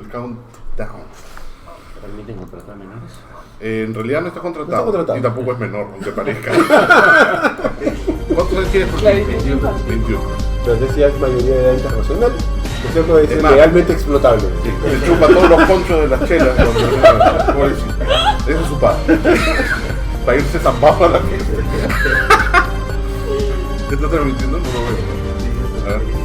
Countdown. ¿Permiten contratar menores? En realidad no está contratado. No está contratado. Y tampoco es menor, aunque parezca. ¿Cuántos años tienes? 21. 21. Entonces ya es mayoría de edad internacional. Por cierto, es más, legalmente explotable. Sí, se chupa todos los conchos de las chelas. Pobrecito. Ese es su padre. Para irse zampado a la fiesta. ¿Te está transmitiendo? No lo veo. A ver.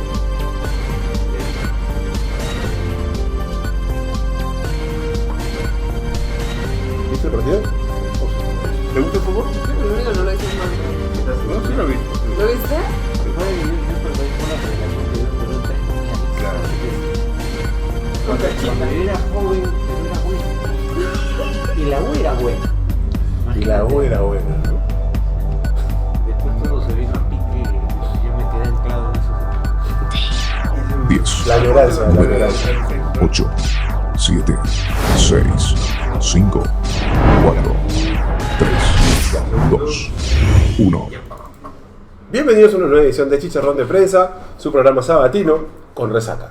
¿Viste el partido? ¿Te gusta el fútbol? Lo único que no lo hice es más. No, sí lo vi. ¿Lo viste? Yo pertenezco a la federación que dio Perú en 3 mundiales. Claro. Contra Cuando Chile. yo era joven, Perú era bueno. Y la U era buena. Y la U era buena, ¿no? Después todo se vino a pique y yo me quedé anclado en esos 10, La añoranza, la añoranza. 8, 7, 6, 5, 4, 3, 2, 1. Bienvenidos a una nueva edición de Chicharrón de Prensa, su programa sabatino con resaca.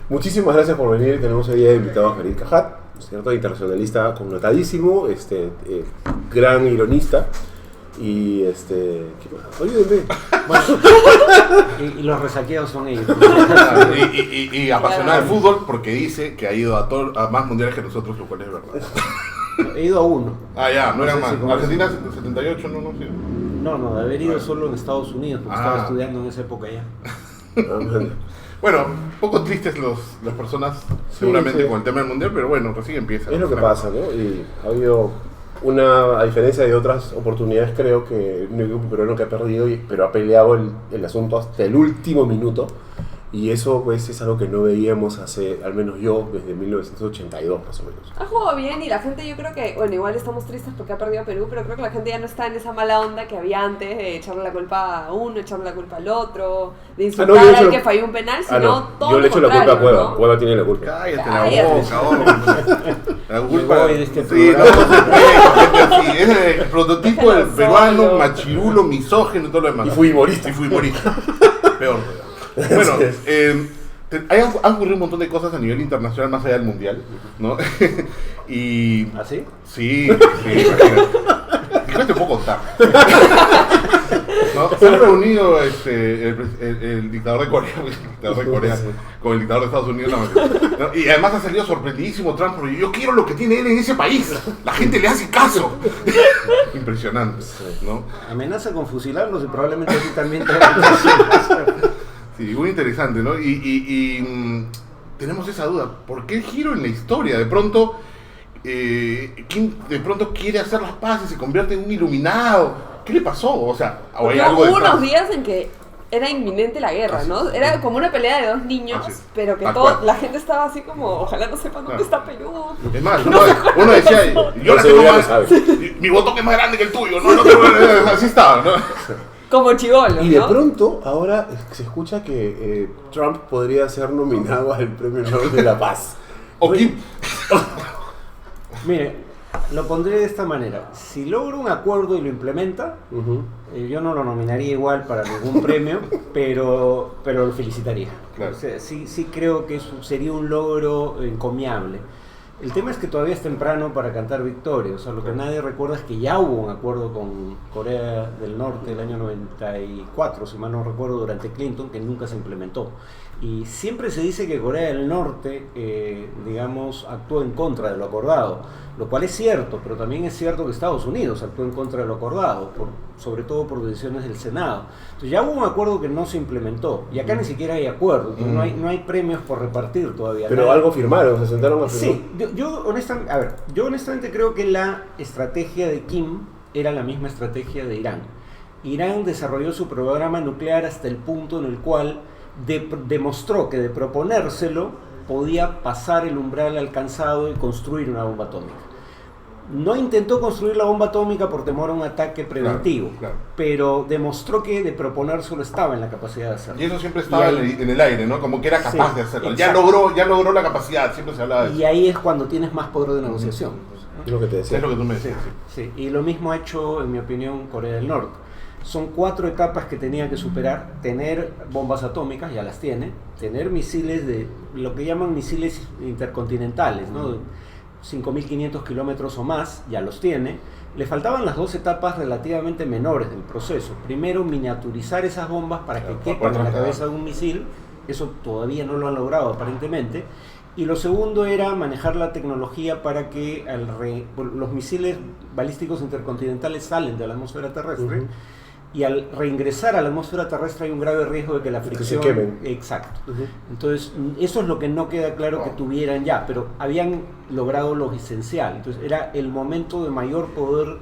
Muchísimas gracias por venir. Tenemos hoy día invitado a Farid Cajat, ¿cierto? Internacionalista connotadísimo, gran ironista. Y ¿qué más? Ayúdenme. y los resaqueados son ellos. Y apasionado del fútbol porque dice que ha ido a más mundiales que nosotros, lo cual es verdad. He ido a uno. Ah, ya, no No eran sé más. si conoces. Argentina 78, no sé. No, de haber ido solo en Estados Unidos, porque estaba estudiando en esa época ya. Bueno, un poco tristes las personas, seguramente sí. con el tema del mundial, pero bueno, recién empieza. Es lo que pasa, ¿no? Y ha habido a diferencia de otras oportunidades, creo que un equipo peruano que ha perdido, pero ha peleado el asunto hasta el último minuto. Y eso pues es algo que no veíamos hace, al menos yo, desde 1982 más o menos. Ha jugado bien y la gente, yo creo que, bueno, igual estamos tristes porque ha perdido Perú, pero creo que la gente ya no está en esa mala onda que había antes de echarle la culpa a uno, echarle la culpa al otro, de insultar yo al echo que falló un penal, sino no, todo yo le echo la culpa a contrario, Cueva, ¿no? Cueva tiene la culpa. Cállate Cállate. la boca, la culpa Me voy de este sí, programa. sí, es el prototipo del peruano, machirulo, misógino y todo lo demás. Y fui humorista. Peor. Bueno, han ocurrido un montón de cosas a nivel internacional más allá del mundial, ¿no? Y ¿Ah, sí? sí, imagínate. ¿Qué te puedo contar? ¿No? Se han reunido el dictador de Corea, con el dictador de Estados Unidos, ¿no? Y además ha salido sorprendidísimo Trump porque yo quiero lo que tiene él en ese país. La gente le hace caso. Impresionante, ¿no? Amenaza con fusilarlos y probablemente así también traigan. Sí, muy interesante, ¿no? Y tenemos esa duda. ¿Por qué el giro en la historia? De pronto, ¿quién de pronto quiere hacer las paces y se convierte en un iluminado? ¿Qué le pasó? O sea, ¿o hay Porque algo hubo detrás? unos días en que era inminente la guerra, ¿no? Era como una pelea de dos niños, Así es. pero que Tal cual. la gente estaba así como, ojalá no sepan dónde está Perú. Es más, uno decía, yo la tengo más, mi voto que es más grande que el tuyo, no así estaba, ¿no? Como chivolo, Y de ¿no? pronto, ahora se escucha que Trump podría ser nominado al Premio Nobel de la Paz. O Kim. Mire, lo pondré de esta manera. Si logra un acuerdo y lo implementa, yo no lo nominaría igual para ningún premio, pero lo felicitaría. Claro. O sea, sí creo que eso sería un logro encomiable. El tema es que todavía es temprano para cantar victoria. O sea, lo que nadie recuerda es que ya hubo un acuerdo con Corea del Norte el año 94, si mal no recuerdo, durante Clinton, que nunca se implementó. Y siempre se dice que Corea del Norte, digamos, actuó en contra de lo acordado, lo cual es cierto, pero también es cierto que Estados Unidos actuó en contra de lo acordado, sobre todo por decisiones del Senado. Entonces ya hubo un acuerdo que no se implementó, y acá ni siquiera hay acuerdo, no hay premios por repartir todavía. Pero algo firmaron, se sentaron a firmar. Sí, yo honestamente creo que la estrategia de Kim era la misma estrategia de Irán. Irán desarrolló su programa nuclear hasta el punto en el cual demostró que de proponérselo podía pasar el umbral alcanzado y construir una bomba atómica. No intentó construir la bomba atómica por temor a un ataque preventivo, Claro. pero demostró que de proponérselo estaba en la capacidad de hacerlo. Y eso siempre estaba en el aire, ¿no? Como que era capaz Sí, de hacerlo. exacto. Ya logró la capacidad, siempre se hablaba de eso. Y ahí es cuando tienes más poder de negociación. Es lo que te decía. Es lo que tú me decías. Sí, y lo mismo ha hecho, en mi opinión, Corea del Norte. Son 4 etapas que tenía que superar: tener bombas atómicas, ya las tiene; tener misiles de lo que llaman misiles intercontinentales, ¿no? 5.500 kilómetros o más, ya los tiene. Le faltaban las 2 etapas relativamente menores del proceso. Primero, miniaturizar esas bombas para que quepan en la cabeza de un misil. Eso todavía no lo han logrado aparentemente. Y lo segundo era manejar la tecnología para que los misiles balísticos intercontinentales salen de la atmósfera terrestre, y al reingresar a la atmósfera terrestre hay un grave riesgo de que la fricción... se quemen. Exacto. Entonces, eso es lo que no queda claro que tuvieran ya, pero habían logrado lo esencial. Entonces, era el momento de mayor poder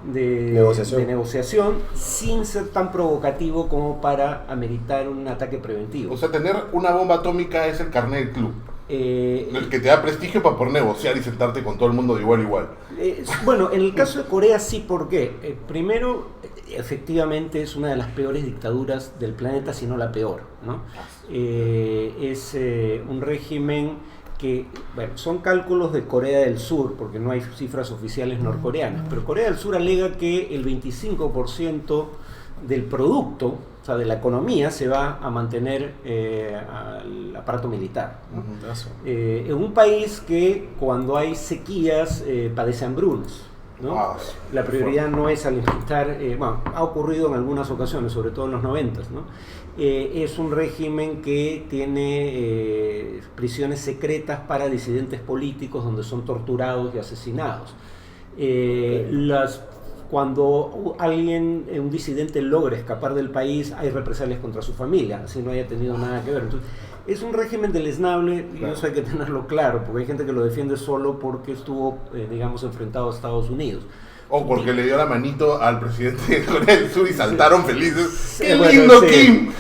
de negociación sin ser tan provocativo como para ameritar un ataque preventivo. O sea, tener una bomba atómica es el carnet del club. El que te da prestigio para poder negociar y sentarte con todo el mundo de igual a igual. Bueno, en el caso de Corea sí, ¿por qué? Primero, efectivamente es una de las peores dictaduras del planeta, si no la peor, ¿no? Es un régimen que, bueno, son cálculos de Corea del Sur, porque no hay cifras oficiales norcoreanas, pero Corea del Sur alega que el 25% del producto, o sea, de la economía, se va a mantener al aparato militar, ¿no? En un país que cuando hay sequías padece hambrunas, ¿no? La prioridad no es alimentar, bueno, ha ocurrido en algunas ocasiones, sobre todo en los 90s, ¿no? Es un régimen que tiene prisiones secretas para disidentes políticos donde son torturados y asesinados. Cuando un disidente logra escapar del país, hay represalias contra su familia, así no haya tenido nada que ver. Entonces, es un régimen deleznable, y eso hay que tenerlo claro, porque hay gente que lo defiende solo porque estuvo, digamos, enfrentado a Estados Unidos. O porque le dio la manito al presidente de Corea del Sur y saltaron felices. ¡Qué bueno, lindo, sí, Kim!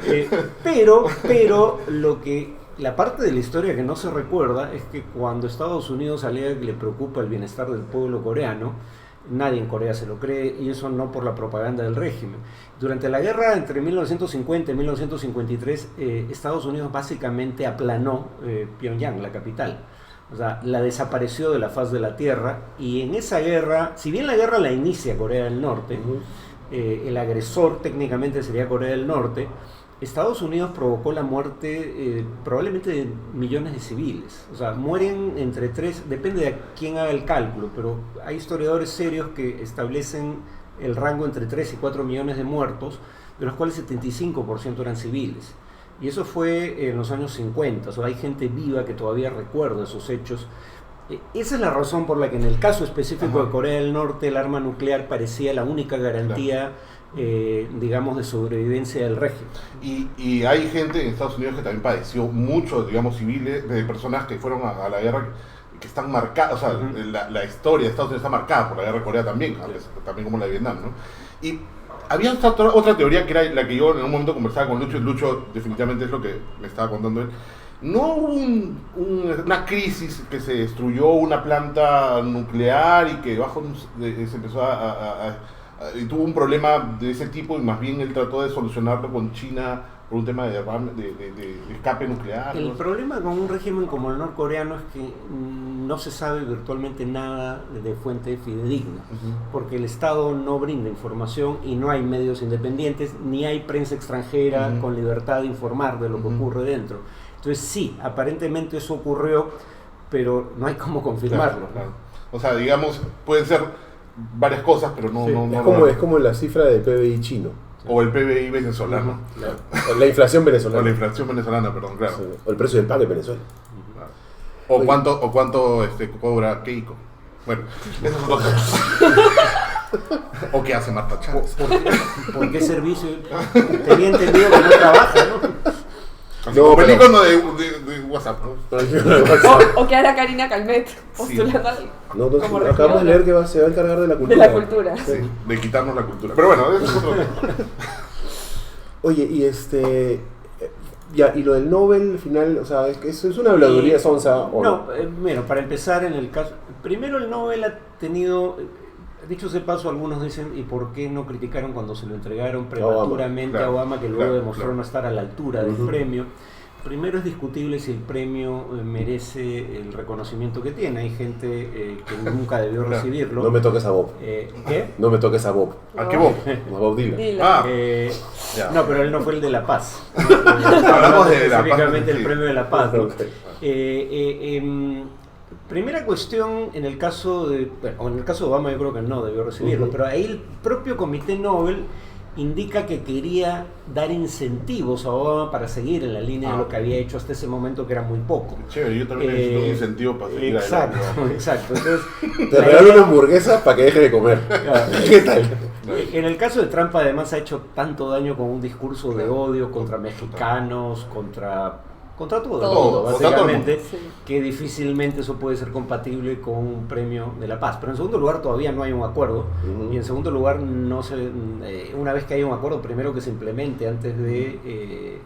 Sí. Pero la parte de la historia que no se recuerda es que cuando Estados Unidos alega que le preocupa el bienestar del pueblo coreano, nadie en Corea se lo cree, y eso no por la propaganda del régimen. Durante la guerra entre 1950 y 1953, Estados Unidos básicamente aplanó Pyongyang, la capital. O sea, la desapareció de la faz de la tierra, y en esa guerra, si bien la guerra la inicia Corea del Norte, el agresor técnicamente sería Corea del Norte, Estados Unidos provocó la muerte probablemente de millones de civiles. O sea, mueren entre 3, depende de quién haga el cálculo, pero hay historiadores serios que establecen el rango entre 3 y 4 millones de muertos, de los cuales 75% eran civiles. Y eso fue en los años 50, o sea, hay gente viva que todavía recuerda esos hechos. Esa es la razón por la que en el caso específico de Corea del Norte el arma nuclear parecía la única garantía, digamos, de sobrevivencia del régimen. Y hay gente en Estados Unidos que también padeció mucho, digamos, civiles, de personas que fueron a la guerra, que están marcadas, o sea, la historia de Estados Unidos está marcada por la guerra de Corea también, también como la de Vietnam, ¿no? Y había otra teoría que era la que yo en un momento conversaba con Lucho, y Lucho definitivamente es lo que me estaba contando él. No hubo una crisis que se destruyó una planta nuclear y que se empezó y tuvo un problema de ese tipo, y más bien él trató de solucionarlo con China por un tema de escape nuclear. El problema con un régimen como el norcoreano es que no se sabe virtualmente nada de fuente fidedigna, porque el Estado no brinda información y no hay medios independientes, ni hay prensa extranjera con libertad de informar de lo que ocurre dentro. Entonces sí, aparentemente eso ocurrió, pero no hay cómo confirmarlo. Claro. O sea, digamos, pueden ser varias cosas, pero no... Sí, es como la cifra del PBI chino. O el PBI venezolano. Claro. O la inflación venezolana. O la inflación venezolana, perdón, claro. Sí. O el precio del pan en Venezuela. O cuánto cobra Keiko. Bueno, esas son cosas. O qué hace Marta Chávez. ¿Por qué servicio? Tenía entendido que no trabaja, ¿no? Como el icono de WhatsApp, ¿no? O que hará Karina Calmet postulando No, acabamos de leer que se va a encargar de la cultura. De la cultura. Sí, de quitarnos la cultura. Pero bueno, eso es otro tema. Oye, y lo del Nobel, al final, o sea, es una habladuría sonsa. Bueno, para empezar, en el caso... Primero, el Nobel ha tenido... Dicho ese paso, algunos dicen, ¿y por qué no criticaron cuando se lo entregaron prematuramente a Obama, que luego demostró no estar a la altura del premio? Primero es discutible si el premio merece el reconocimiento que tiene. Hay gente que nunca debió recibirlo. No me toques a Bob. ¿Qué? No me toques a Bob. ¿A qué vos? A Bob Dylan. Dilo. Ah, ya. No, pero él no fue el de La Paz. Hablamos de La Paz, específicamente el sí. premio de La Paz, ¿no? Ok. Primera cuestión, en el caso de Obama yo creo que no debió recibirlo, Ujú. pero ahí el propio Comité Nobel indica que quería dar incentivos a Obama para seguir en la línea de lo que había hecho hasta ese momento, que era muy poco. Chévere, yo también necesito un incentivo para seguir Exacto, adelante. exacto. Entonces, Te la regalo idea- una hamburguesa para que deje de comer. Claro. ¿Qué tal? En el caso de Trump, además, ha hecho tanto daño con un discurso de odio contra mexicanos, contra todo el Todo. mundo, Contra todo el básicamente, mundo. Sí. que difícilmente eso puede ser compatible con un premio de la paz. Pero en segundo lugar, todavía no hay un acuerdo. Ujú. Y en segundo lugar, no se, una vez que haya un acuerdo, primero que se implemente antes de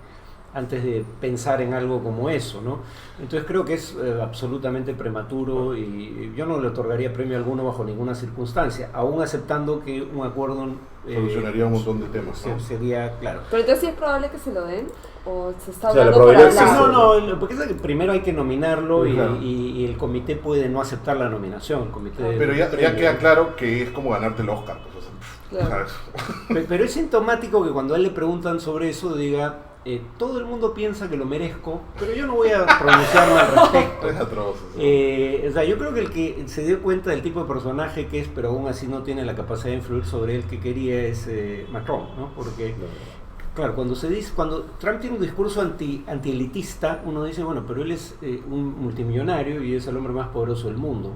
pensar en algo como eso, ¿no? Entonces creo que es absolutamente prematuro y yo no le otorgaría premio alguno bajo ninguna circunstancia, aún aceptando que un acuerdo Solucionaría un montón de temas, ¿no? sería, claro. Pero entonces sí es probable que se lo den, o se está O sea, la hablando por probabilidad Sí, hablar. no, porque es que primero hay que nominarlo Claro. y el comité puede no aceptar la nominación. El comité Pero ya premio. queda claro que es como ganarte el Oscar, pues, o sea, Claro. ¿sabes? Pero es sintomático que cuando a él le preguntan sobre eso diga, todo el mundo piensa que lo merezco, pero yo no voy a pronunciarme al respecto. Es atroz. o sea. O sea, yo creo que el que se dio cuenta del tipo de personaje que es, pero aún así no tiene la capacidad de influir sobre él que quería es Macron, ¿no? Porque, claro, cuando Trump tiene un discurso antielitista, uno dice, bueno, pero él es un multimillonario y es el hombre más poderoso del mundo.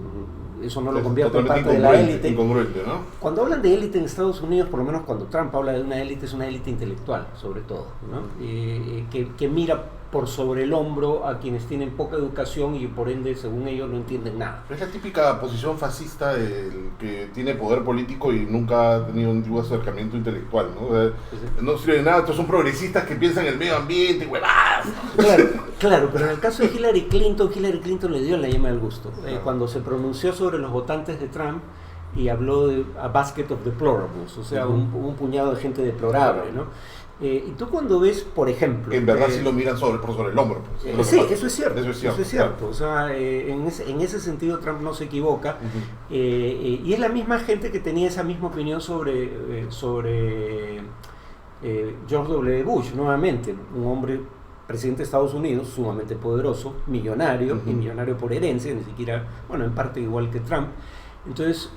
Eso no lo Es convierte en totalmente parte de la élite. incongruente, ¿no? Cuando hablan de élite en Estados Unidos, por lo menos cuando Trump habla de una élite, es una élite intelectual, sobre todo, ¿no? Que mira por sobre el hombro a quienes tienen poca educación y por ende, según ellos, no entienden nada. Es la típica posición fascista del que tiene poder político y nunca ha tenido ningún acercamiento intelectual, ¿no? O sea, no sirve de nada, estos son progresistas que piensan en el medio ambiente, huevadas. Claro, pero en el caso de Hillary Clinton le dio la yema del gusto. Cuando se pronunció sobre los votantes de Trump y habló de a basket of deplorables, o sea, un puñado de gente deplorable, ¿no? Y tú cuando ves, por ejemplo... En verdad sí lo miran por sobre el hombro. Pues, lo que Sí, pasa. eso es cierto. Eso es cierto. Claro. O sea, en ese sentido Trump no se equivoca. Y es la misma gente que tenía esa misma opinión sobre George W. Bush, nuevamente, un hombre presidente de Estados Unidos, sumamente poderoso, millonario, y millonario por herencia, ni siquiera, bueno, en parte igual que Trump. Entonces,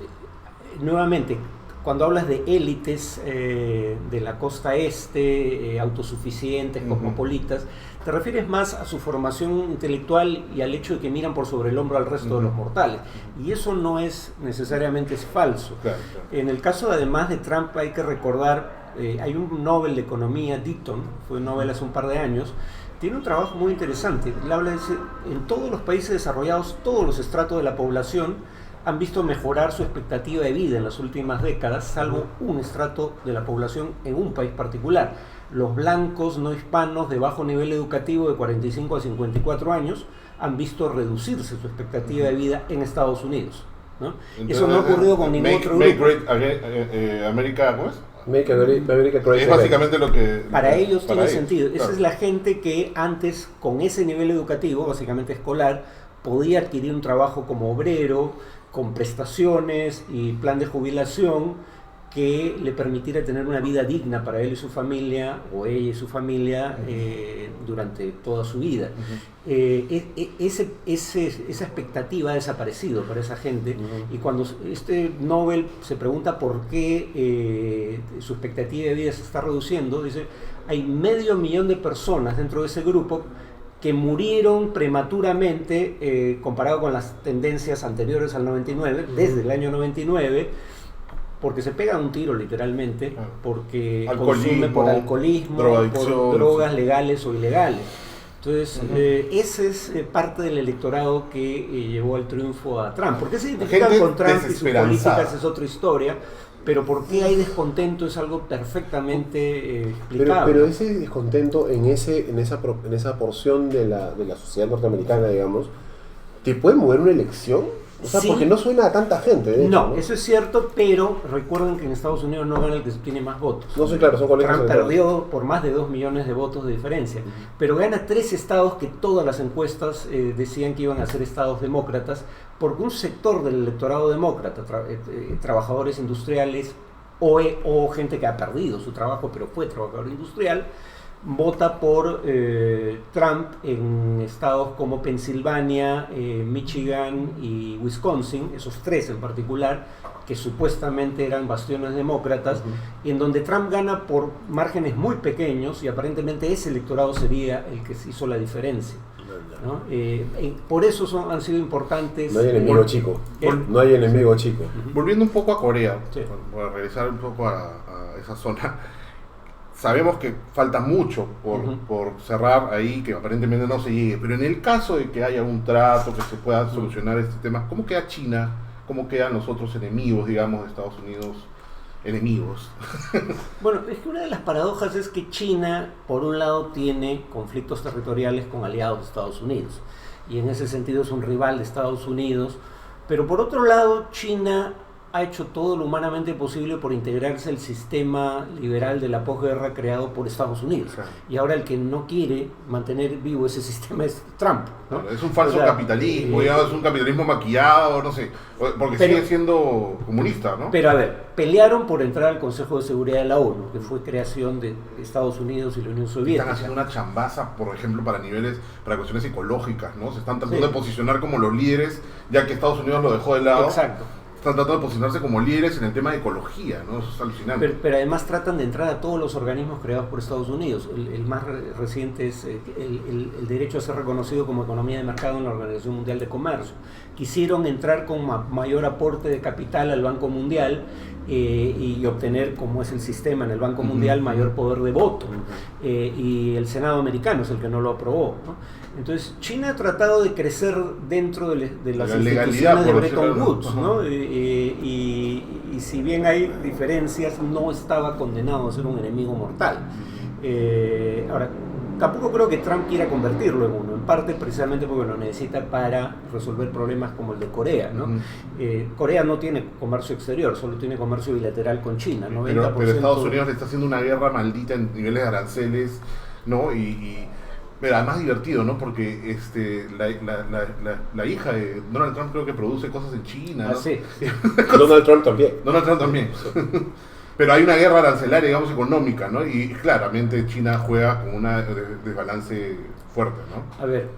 nuevamente, cuando hablas de élites de la costa este, autosuficientes, cosmopolitas, te refieres más a su formación intelectual y al hecho de que miran por sobre el hombro al resto de los mortales. Y eso no es necesariamente falso. Claro. En el caso además de Trump hay que recordar, hay un Nobel de Economía, Deaton, fue un Nobel hace un par de años, tiene un trabajo muy interesante. Él habla de en todos los países desarrollados, todos los estratos de la población han visto mejorar su expectativa de vida en las últimas décadas, salvo un estrato de la población en un país particular. Los blancos no hispanos de bajo nivel educativo de 45 a 54 años han visto reducirse su expectativa de vida en Estados Unidos, ¿no? Entonces, eso no ha ocurrido con ningún otro Make grupo. Great Again, America, ¿cómo es? Make America Great Es Again. básicamente lo que... Para ellos tiene ellos, sentido. claro. Esa es la gente que antes, con ese nivel educativo, básicamente escolar, podía adquirir un trabajo como obrero, con prestaciones y plan de jubilación que le permitiera tener una vida digna para él y su familia, o ella y su familia, durante toda su vida. Esa expectativa ha desaparecido para esa gente, y cuando este Nobel se pregunta por qué su expectativa de vida se está reduciendo, dice, hay 500.000 de personas dentro de ese grupo que murieron prematuramente comparado con las tendencias anteriores al 99, desde el año 99, porque se pegan un tiro literalmente, porque consume por alcoholismo, por drogas legales o ilegales. Entonces, ese es parte del electorado que llevó al triunfo a Trump. ¿Por qué se identifican con Trump y sus políticas es otra historia? Pero por qué hay descontento es algo perfectamente explicable. Pero ese descontento en esa porción de la sociedad norteamericana, digamos, ¿te puede mover una elección? O sea, Sí. porque no suena a tanta gente, de hecho, No, eso es cierto, pero recuerden que en Estados Unidos no gana el que tiene más votos. No sé, claro, son colegios Trump electorales. perdió por más de 2 millones de votos de diferencia, pero gana 3 estados que todas las encuestas decían que iban a ser estados demócratas, porque un sector del electorado demócrata, trabajadores industriales o gente que ha perdido su trabajo pero fue trabajador industrial, vota por Trump en estados como Pensilvania, Michigan y Wisconsin, esos 3 en particular, que supuestamente eran bastiones demócratas, y en donde Trump gana por márgenes muy pequeños y aparentemente ese electorado sería el que hizo la diferencia, ¿no? Por eso han sido importantes. No hay enemigo chico. ¿Eh? No hay enemigo chico. Volviendo un poco a Corea, Sí. para regresar un poco a esa zona, sabemos que falta mucho por cerrar ahí, que aparentemente no se llegue, pero en el caso de que haya un trato, que se pueda solucionar este tema, ¿cómo queda China? ¿Cómo quedan los otros enemigos, digamos, de Estados Unidos? Enemigos. Bueno, es que una de las paradojas es que China, por un lado, tiene conflictos territoriales con aliados de Estados Unidos, y en ese sentido es un rival de Estados Unidos, pero por otro lado, China ha hecho todo lo humanamente posible por integrarse al sistema liberal de la posguerra creado por Estados Unidos. Claro. Y ahora el que no quiere mantener vivo ese sistema es Trump, ¿no? Bueno, es un falso O sea, capitalismo, digamos, es un capitalismo maquillado, no sé, porque Pero- sigue siendo comunista, ¿no? Pero a ver, pelearon por entrar al Consejo de Seguridad de la ONU, que fue creación de Estados Unidos y la Unión Soviética. Están haciendo una chambaza, por ejemplo, para cuestiones ecológicas, ¿no? Se están tratando Sí. de posicionar como los líderes, ya que Estados Unidos lo dejó de lado. Exacto. Están tratando de posicionarse como líderes en el tema de ecología, ¿no? Eso es alucinante. Pero además tratan de entrar a todos los organismos creados por Estados Unidos. El más reciente es el derecho a ser reconocido como economía de mercado en la Organización Mundial de Comercio. Quisieron entrar con mayor aporte de capital al Banco Mundial y obtener, como es el sistema en el Banco Mundial, mayor poder de voto. Y el Senado americano es el que no lo aprobó, ¿no? Entonces, China ha tratado de crecer dentro de las La legalidad, instituciones de por Bretton decirlo, Woods, ¿no? ajá. Y si bien hay diferencias, no estaba condenado a ser un enemigo mortal. Ahora, tampoco creo que Trump quiera convertirlo en uno, en parte precisamente porque lo necesita para resolver problemas como el de Corea, ¿no? Corea no tiene comercio exterior, solo tiene comercio bilateral con China, 90%. Pero Estados Unidos le está haciendo una guerra maldita en niveles de aranceles, ¿no? Pero además divertido, ¿no? Porque la hija de Donald Trump creo que produce cosas en China, ¿no? Ah, sí. Donald Trump también. Donald Trump también. Pero hay una guerra arancelaria, digamos, económica, ¿no? Y claramente China juega con un desbalance fuerte, ¿no? A ver,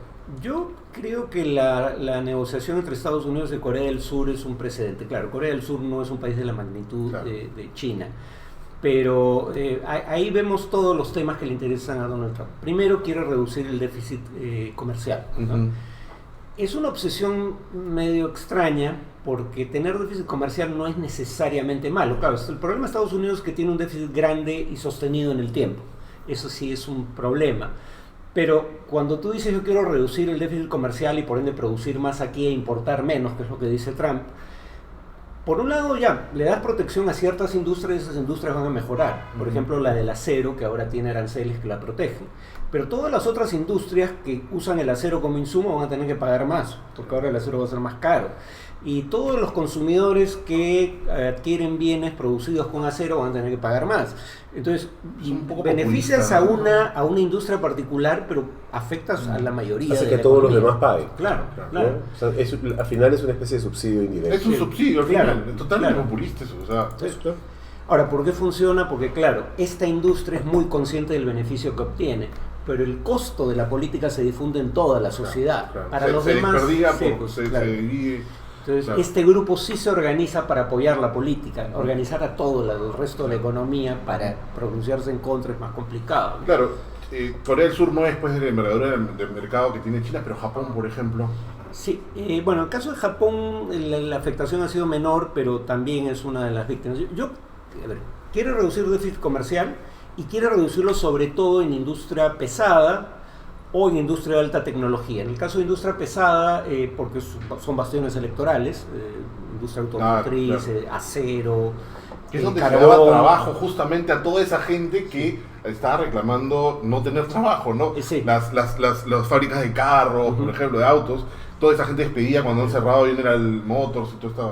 yo creo que la negociación entre Estados Unidos y Corea del Sur es un precedente. Claro, Corea del Sur no es un país de la magnitud Claro. de China, pero ahí vemos todos los temas que le interesan a Donald Trump. Primero, quiere reducir el déficit comercial, ¿no? Ujú. Es una obsesión medio extraña, porque tener déficit comercial no es necesariamente malo. Claro, el problema de Estados Unidos es que tiene un déficit grande y sostenido en el tiempo. Eso sí es un problema. Pero cuando tú dices yo quiero reducir el déficit comercial y por ende producir más aquí e importar menos, que es lo que dice Trump, por un lado ya, le das protección a ciertas industrias y esas industrias van a mejorar. Por ejemplo, la del acero, que ahora tiene aranceles que la protegen. Pero todas las otras industrias que usan el acero como insumo van a tener que pagar más, porque ahora el acero va a ser más caro. Y todos los consumidores que adquieren bienes producidos con acero van a tener que pagar más. Entonces, Es un poco beneficias populista, a una industria particular, pero afectas a la mayoría Hace de que la todos los economía. demás paguen. Claro, Claro. ¿no? claro. O sea, al final es una especie de subsidio indirecto. Es un Sí. subsidio al Claro, final, es totalmente claro. populista eso, o sea. Sí. Ahora, ¿por qué funciona? Porque claro, esta industria es muy consciente del beneficio que obtiene, pero el costo de la política se difunde en toda la sociedad. Claro. Para se, los se demás, desperdiga, sí, pues, se claro. divide. Entonces, Claro. este grupo sí se organiza para apoyar la política, organizar a todo el resto de la economía para pronunciarse en contra es más complicado. Claro, Corea del Sur no es pues de la envergadura del mercado que tiene China, pero Japón, por ejemplo. Sí, bueno, en el caso de Japón la afectación ha sido menor, pero también es una de las víctimas. A ver, quiere reducir el déficit comercial y quiere reducirlo sobre todo en industria pesada o en industria de alta tecnología. En el caso de industria pesada, porque son bastiones electorales, industria automotriz, Claro. Acero, Que es donde se carbón. daba trabajo justamente a toda esa gente que estaba reclamando no tener trabajo, ¿no? Sí. Las fábricas de carros, por ejemplo, de autos, toda esa gente despedida cuando han cerrado General Motors y todo esta...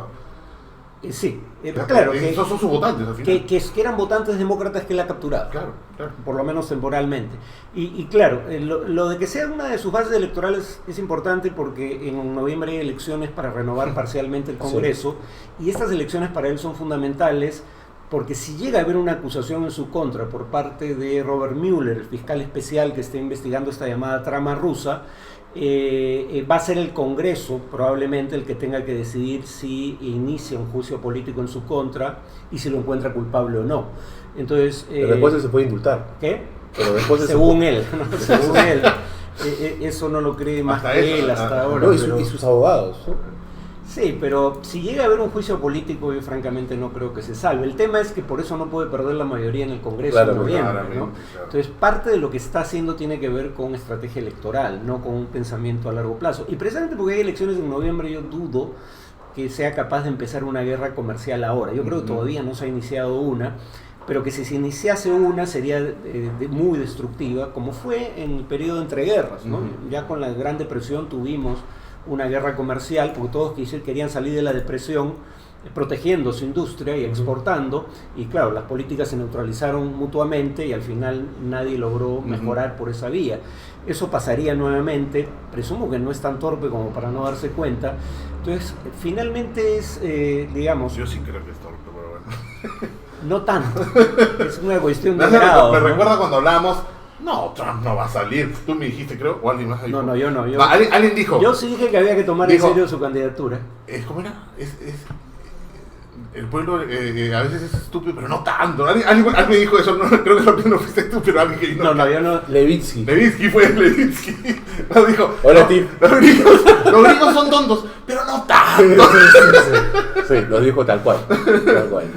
Sí, claro. Esos son sus votantes al final. Que eran votantes demócratas que él ha capturado. Claro. Por lo menos temporalmente. Y claro, lo de que sea una de sus bases electorales es importante porque en noviembre hay elecciones para renovar parcialmente el Congreso, y estas elecciones para él son fundamentales porque si llega a haber una acusación en su contra por parte de Robert Mueller, el fiscal especial que está investigando esta llamada trama rusa, va a ser el Congreso probablemente el que tenga que decidir si inicia un juicio político en su contra y si lo encuentra culpable o no. Entonces, pero después se puede indultar. ¿Qué? Pero después según él, ¿no? Según él. Eso no lo cree más que él hasta ahora. No, pero... y sus abogados. Sí, pero si llega a haber un juicio político, yo francamente no creo que se salve. El tema es que por eso no puede perder la mayoría en el Congreso en noviembre, ¿no? Claro. Entonces, parte de lo que está haciendo tiene que ver con estrategia electoral, no con un pensamiento a largo plazo. Y precisamente porque hay elecciones en noviembre, yo dudo que sea capaz de empezar una guerra comercial ahora. Yo creo que todavía no se ha iniciado una, pero que si se iniciase una sería muy destructiva, como fue en el periodo de entreguerras, ¿no? Ya con la Gran Depresión tuvimos una guerra comercial, porque todos querían salir de la depresión protegiendo su industria y exportando, y claro, las políticas se neutralizaron mutuamente y al final nadie logró mejorar por esa vía. Eso pasaría nuevamente, presumo que no es tan torpe como para no darse cuenta. Entonces, finalmente es, digamos... Yo sí creo que es torpe, pero bueno. No tanto, es una cuestión de grado. Me ¿no? recuerda cuando hablábamos, no, Trump no va a salir. Tú me dijiste, creo, o alguien más dijo. No, yo no. Alguien dijo. Yo sí dije que había que tomar en serio su candidatura. ¿Cómo era? El pueblo a veces es estúpido, pero no tanto. Alguien me dijo eso, no, creo que no fuiste tú, pero alguien que yo no. Levitsky. Levitsky. No, dijo, hola, Tim. Los gringos son tontos, pero no tanto. Sí, lo dijo tal cual.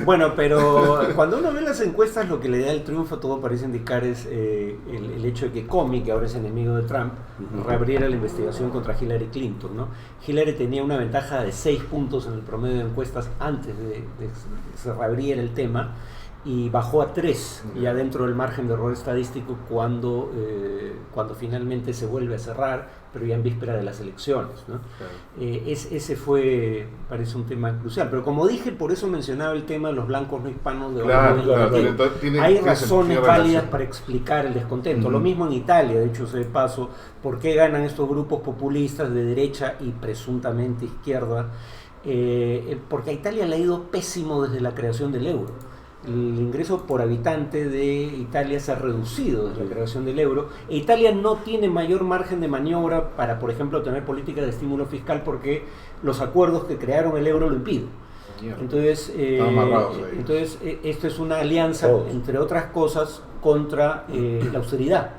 Bueno, pero cuando uno ve las encuestas, lo que le da el triunfo, todo parece indicar es el hecho de que Comey, que ahora es enemigo de Trump, reabriera la investigación contra Hillary Clinton, ¿no? Hillary tenía una ventaja de 6 puntos en el promedio de encuestas antes de se reabriera el tema, y bajó a 3 ya dentro del margen de error estadístico cuando finalmente se vuelve a cerrar, pero ya en víspera de las elecciones, ¿no? Claro. Ese fue, parece un tema crucial, pero como dije, por eso mencionaba el tema de los blancos no hispanos de hay razones válidas para explicar el descontento. Lo mismo en Italia, de hecho, de paso, ¿por qué ganan estos grupos populistas de derecha y presuntamente izquierda? Porque a Italia le ha ido pésimo desde la creación del euro. El ingreso por habitante de Italia se ha reducido desde la creación del euro, e Italia no tiene mayor margen de maniobra para, por ejemplo, tener políticas de estímulo fiscal porque los acuerdos que crearon el euro lo impiden. Entonces, esto es una alianza, entre otras cosas, contra la austeridad.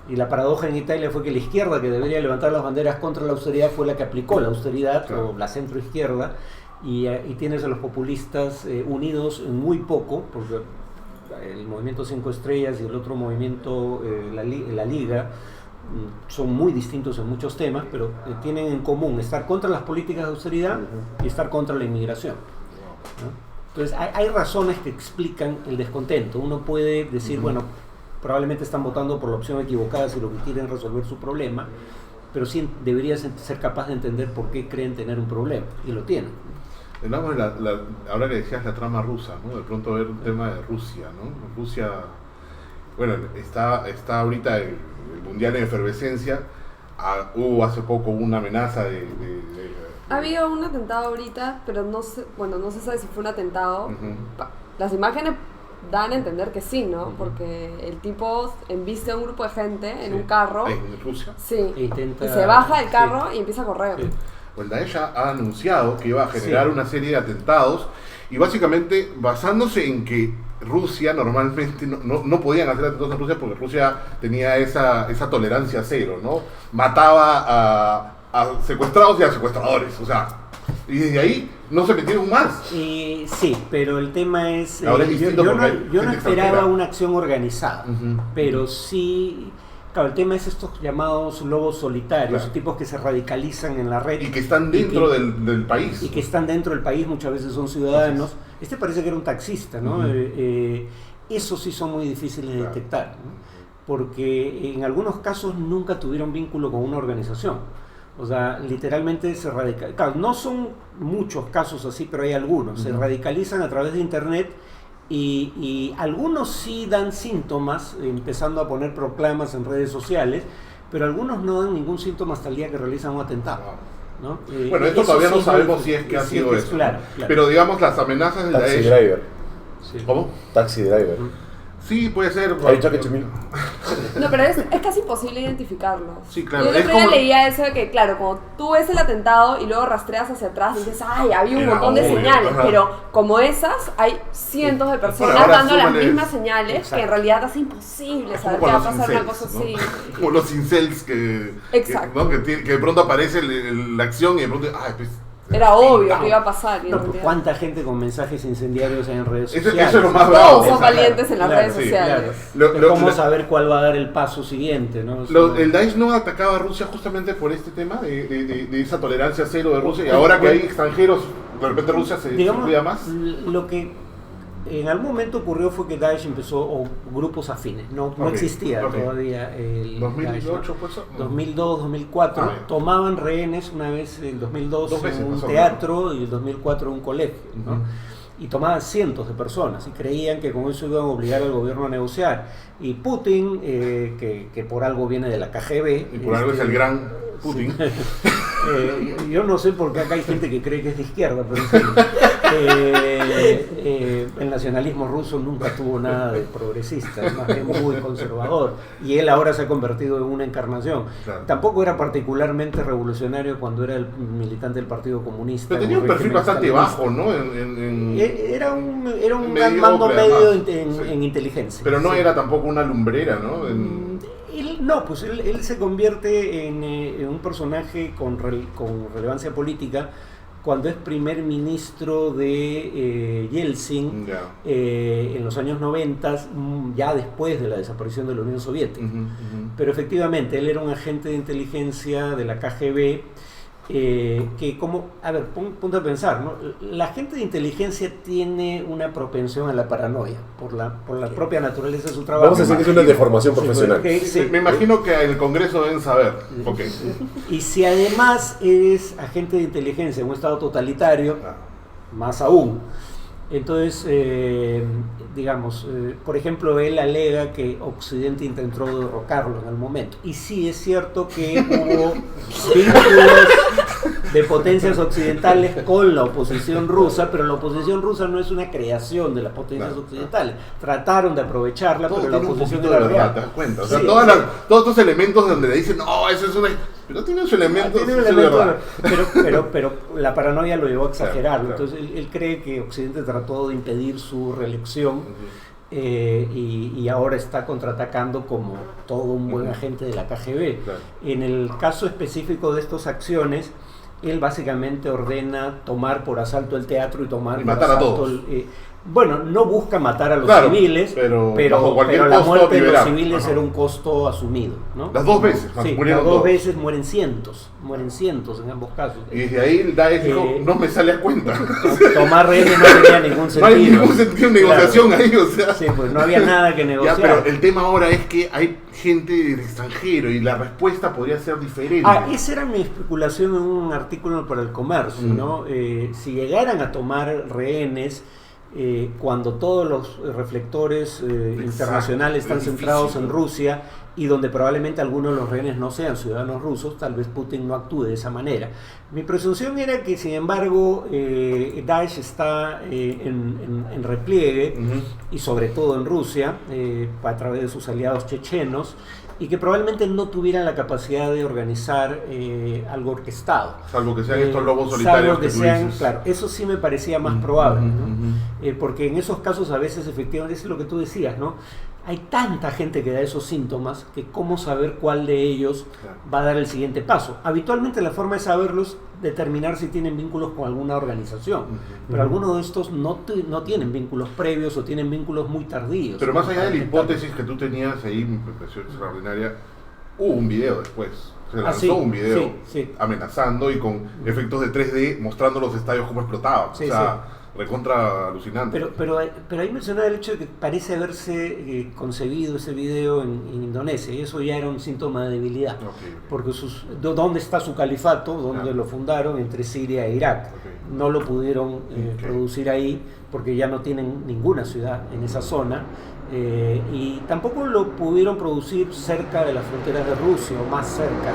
Y la paradoja en Italia fue que la izquierda, que debería levantar las banderas contra la austeridad, fue la que aplicó la austeridad, o la centroizquierda, y tienes a los populistas unidos en muy poco, porque el movimiento 5 Estrellas y el otro movimiento, la Liga, son muy distintos en muchos temas, pero tienen en común estar contra las políticas de austeridad y estar contra la inmigración, ¿no? Entonces hay razones que explican el descontento. Uno puede decir, bueno, probablemente están votando por la opción equivocada si lo que quieren es resolver su problema, pero sí deberías ser capaz de entender por qué creen tener un problema, y lo tienen. Ahora que decías la trama rusa, ¿no? De pronto ver un tema de Rusia, ¿no? Rusia, bueno, está ahorita el mundial en efervescencia. Hubo hace poco una amenaza Ha habido un atentado ahorita, pero no se sabe si fue un atentado. Las imágenes dan a entender que sí, ¿no? Porque el tipo embiste a un grupo de gente en un carro. ¿En Rusia? Sí. Y se baja del carro y empieza a correr. Sí. Pues Daesh ha anunciado que iba a generar una serie de atentados, y básicamente basándose en que Rusia normalmente no podían hacer atentados en Rusia porque Rusia tenía esa tolerancia cero, ¿no? Mataba a secuestrados y a secuestradores, o sea, y desde ahí no se metieron más. Sí, pero el tema es, ahora es yo no esperaba una acción organizada, pero sí. Claro, el tema es estos llamados lobos solitarios, tipos que se radicalizan en la red. Y que están dentro del país. Y que están dentro del país, muchas veces son ciudadanos. Este parece que era un taxista, ¿no? Esos sí son muy difíciles de detectar, ¿no? Porque en algunos casos nunca tuvieron vínculo con una organización. O sea, literalmente se radicalizan. Claro, no son muchos casos así, pero hay algunos. Se radicalizan a través de internet y algunos sí dan síntomas, empezando a poner proclamas en redes sociales, pero algunos no dan ningún síntoma hasta el día que realizan un atentado, ¿no? Bueno, esto todavía no sabemos si es que ha sido eso. Claro. Pero digamos, las amenazas de Taxi Daesh... driver. Sí. ¿Cómo? Taxi driver. Sí, puede ser. Ha dicho que Chumil. No, pero es casi imposible identificarlos. Sí, claro. Yo el Es otro día como- leía eso de que, claro, cuando tú ves el atentado y luego rastreas hacia atrás, dices, ay, había un Era montón de obvio, señales, ajá. pero como esas, hay cientos de personas Ahora dando las súmale- mismas señales Exacto. que en realidad hace imposible Es saber como que va a con los pasar una incels, cosa ¿no? así. Como los incels que... Exacto. ¿no? Que de pronto aparece la acción y de pronto... Ay, pues, Era obvio no. que iba a pasar. y en No, pero realidad- ¿cuánta gente con mensajes incendiarios hay en redes Eso sociales? es lo más bravo. Todos son o sea, valientes en las Claro, redes sí, sociales. Claro. Lo- ¿Cómo lo- saber cuál va a dar el paso siguiente? ¿No? Eso- El Daesh no atacaba a Rusia justamente por este tema de esa tolerancia cero de Rusia, y ahora que hay extranjeros, de repente Rusia se cuida más. Lo que en algún momento ocurrió fue que Daesh empezó, o grupos afines, no Ok, existía ok. todavía el 2008 Daesh, pues. ¿no? 2002, 2004, Ah, bien. tomaban rehenes una vez en 2002 Dos veces, en un más o teatro y en 2004 en un colegio, ¿no? Ujú. Y tomaban cientos de personas y creían que con eso iban a obligar al gobierno a negociar. Y Putin, que por algo viene de la KGB... Y por algo es el gran Putin. Yo no sé por qué acá hay gente que cree que es de izquierda, pero en fin. El nacionalismo ruso nunca tuvo nada de progresista, es más bien muy conservador, y él ahora se ha convertido en una encarnación. Claro. Tampoco era particularmente revolucionario cuando era el militante del Partido Comunista. Pero tenía en un el perfil régimen bastante stalinista. bajo, ¿no? Era un Mediocre, mando medio además. en Sí. inteligencia. Pero no Sí. era tampoco una lumbrera, ¿no? Él se convierte en un personaje con relevancia política cuando es primer ministro de Yeltsin Ya. en los años 90, ya después de la desaparición de la Unión Soviética. Ujú, ujú. Pero efectivamente, él era un agente de inteligencia de la KGB, que como, a ver, ponte a pensar, ¿no? La gente de inteligencia tiene una propensión a la paranoia por la propia naturaleza de su trabajo. Vamos a decir que es una deformación Sí, profesional. porque- sí. Me imagino que en el Congreso deben saber. Ok. Y si además eres agente de inteligencia en un estado totalitario, Ah. más aún. Entonces, por ejemplo, él alega que Occidente intentó derrocarlo en el momento. Y sí es cierto que hubo vínculos de potencias occidentales con la oposición rusa, pero la oposición rusa no es una creación de las potencias Claro, occidentales. Trataron de aprovecharla, Todo pero la tiene un oposición poquito era de verdad, real. ¿te das cuenta? O sea, Sí, todos estos elementos donde le dicen, no, eso es una... Pero tiene sus elementos, Tiene un sí, elemento verdad. pero la paranoia lo llevó a exagerarlo. Claro. Entonces él cree que Occidente trató de impedir su reelección y ahora está contraatacando como todo un buen Ujú. agente de la KGB. Claro. En el caso específico de estas acciones, él básicamente ordena tomar por asalto el teatro y tomar Y por matar a asalto todos. bueno, no busca matar a los Claro, civiles, pero pero bajo cualquier la costo muerte de los liberar. civiles Ajá. era un costo asumido, ¿no? Las dos veces, Sí, murieron las dos todos. veces mueren cientos en ambos casos. Y desde ahí el Daesh dijo, no me sale a cuenta. Tomar rehenes no tenía ningún No sentido. hay ningún sentido de negociación ahí, o sea. Sí, pues no había nada que Ya, negociar. pero el tema ahora es que hay gente del extranjero y la respuesta podría ser diferente. Esa era mi especulación en un artículo para el comercio, ¿no? Si llegaran a tomar rehenes, cuando todos los reflectores internacionales están es centrados difícil, en ¿no? Rusia y donde probablemente algunos de los rehenes no sean ciudadanos rusos, tal vez Putin no actúe de esa manera. Mi presunción era que, sin embargo, Daesh está en repliegue, Ujú. y sobre todo en Rusia, a través de sus aliados chechenos, y que probablemente no tuvieran la capacidad de organizar algo orquestado. Salvo que sean estos lobos Salvo solitarios que que tú sean, dices. claro, eso sí me parecía más probable, ¿no? Ujú. Porque en esos casos a veces efectivamente es lo que tú decías, ¿no? Hay tanta gente que da esos síntomas que cómo saber cuál de ellos Claro. va a dar el siguiente paso. Habitualmente la forma de saberlos determinar si tienen vínculos con alguna organización, pero algunos de estos no tienen vínculos previos o tienen vínculos muy tardíos. Pero más allá de la Para hipótesis que tú tenías ahí, me pareció extraordinaria, Hubo un video después. Se lanzó sí, un video sí. amenazando y con efectos de 3D mostrando los estadios cómo explotaban. Sí, o sea, recontra alucinante. Pero ahí mencionaba el hecho de que parece haberse concebido ese video en Indonesia, y eso ya era un síntoma de debilidad. Okay. Porque ¿dónde está su califato? ¿Dónde lo fundaron? Entre Siria e Irak. Okay. No lo pudieron producir ahí porque ya no tienen ninguna ciudad en esa zona. Y tampoco lo pudieron producir cerca de las fronteras de Rusia o más cerca.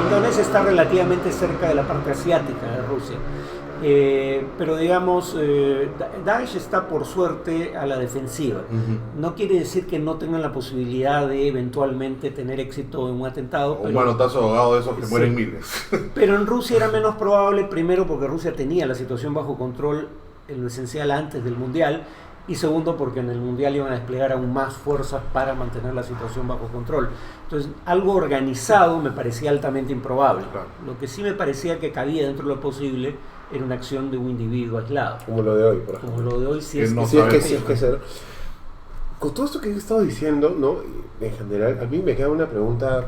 Indonesia está relativamente cerca de la parte asiática de Rusia. Pero digamos, Daesh está por suerte a la defensiva. No quiere decir que no tengan la posibilidad de eventualmente tener éxito en un atentado. Un manotazo ahogado de esos que mueren sí. miles. Pero en Rusia era menos probable, primero porque Rusia tenía la situación bajo control en lo esencial antes del Mundial, y segundo porque en el Mundial iban a desplegar aún más fuerzas para mantener la situación bajo control. Entonces, algo organizado me parecía altamente improbable. Claro. Lo que sí me parecía que cabía dentro de lo posible era una acción de un individuo aislado. Como lo de hoy, por ejemplo. Como lo de hoy, sí Que es no que Sí, es que ser. Con todo esto que he estado diciendo, ¿no? En general, a mí me queda una pregunta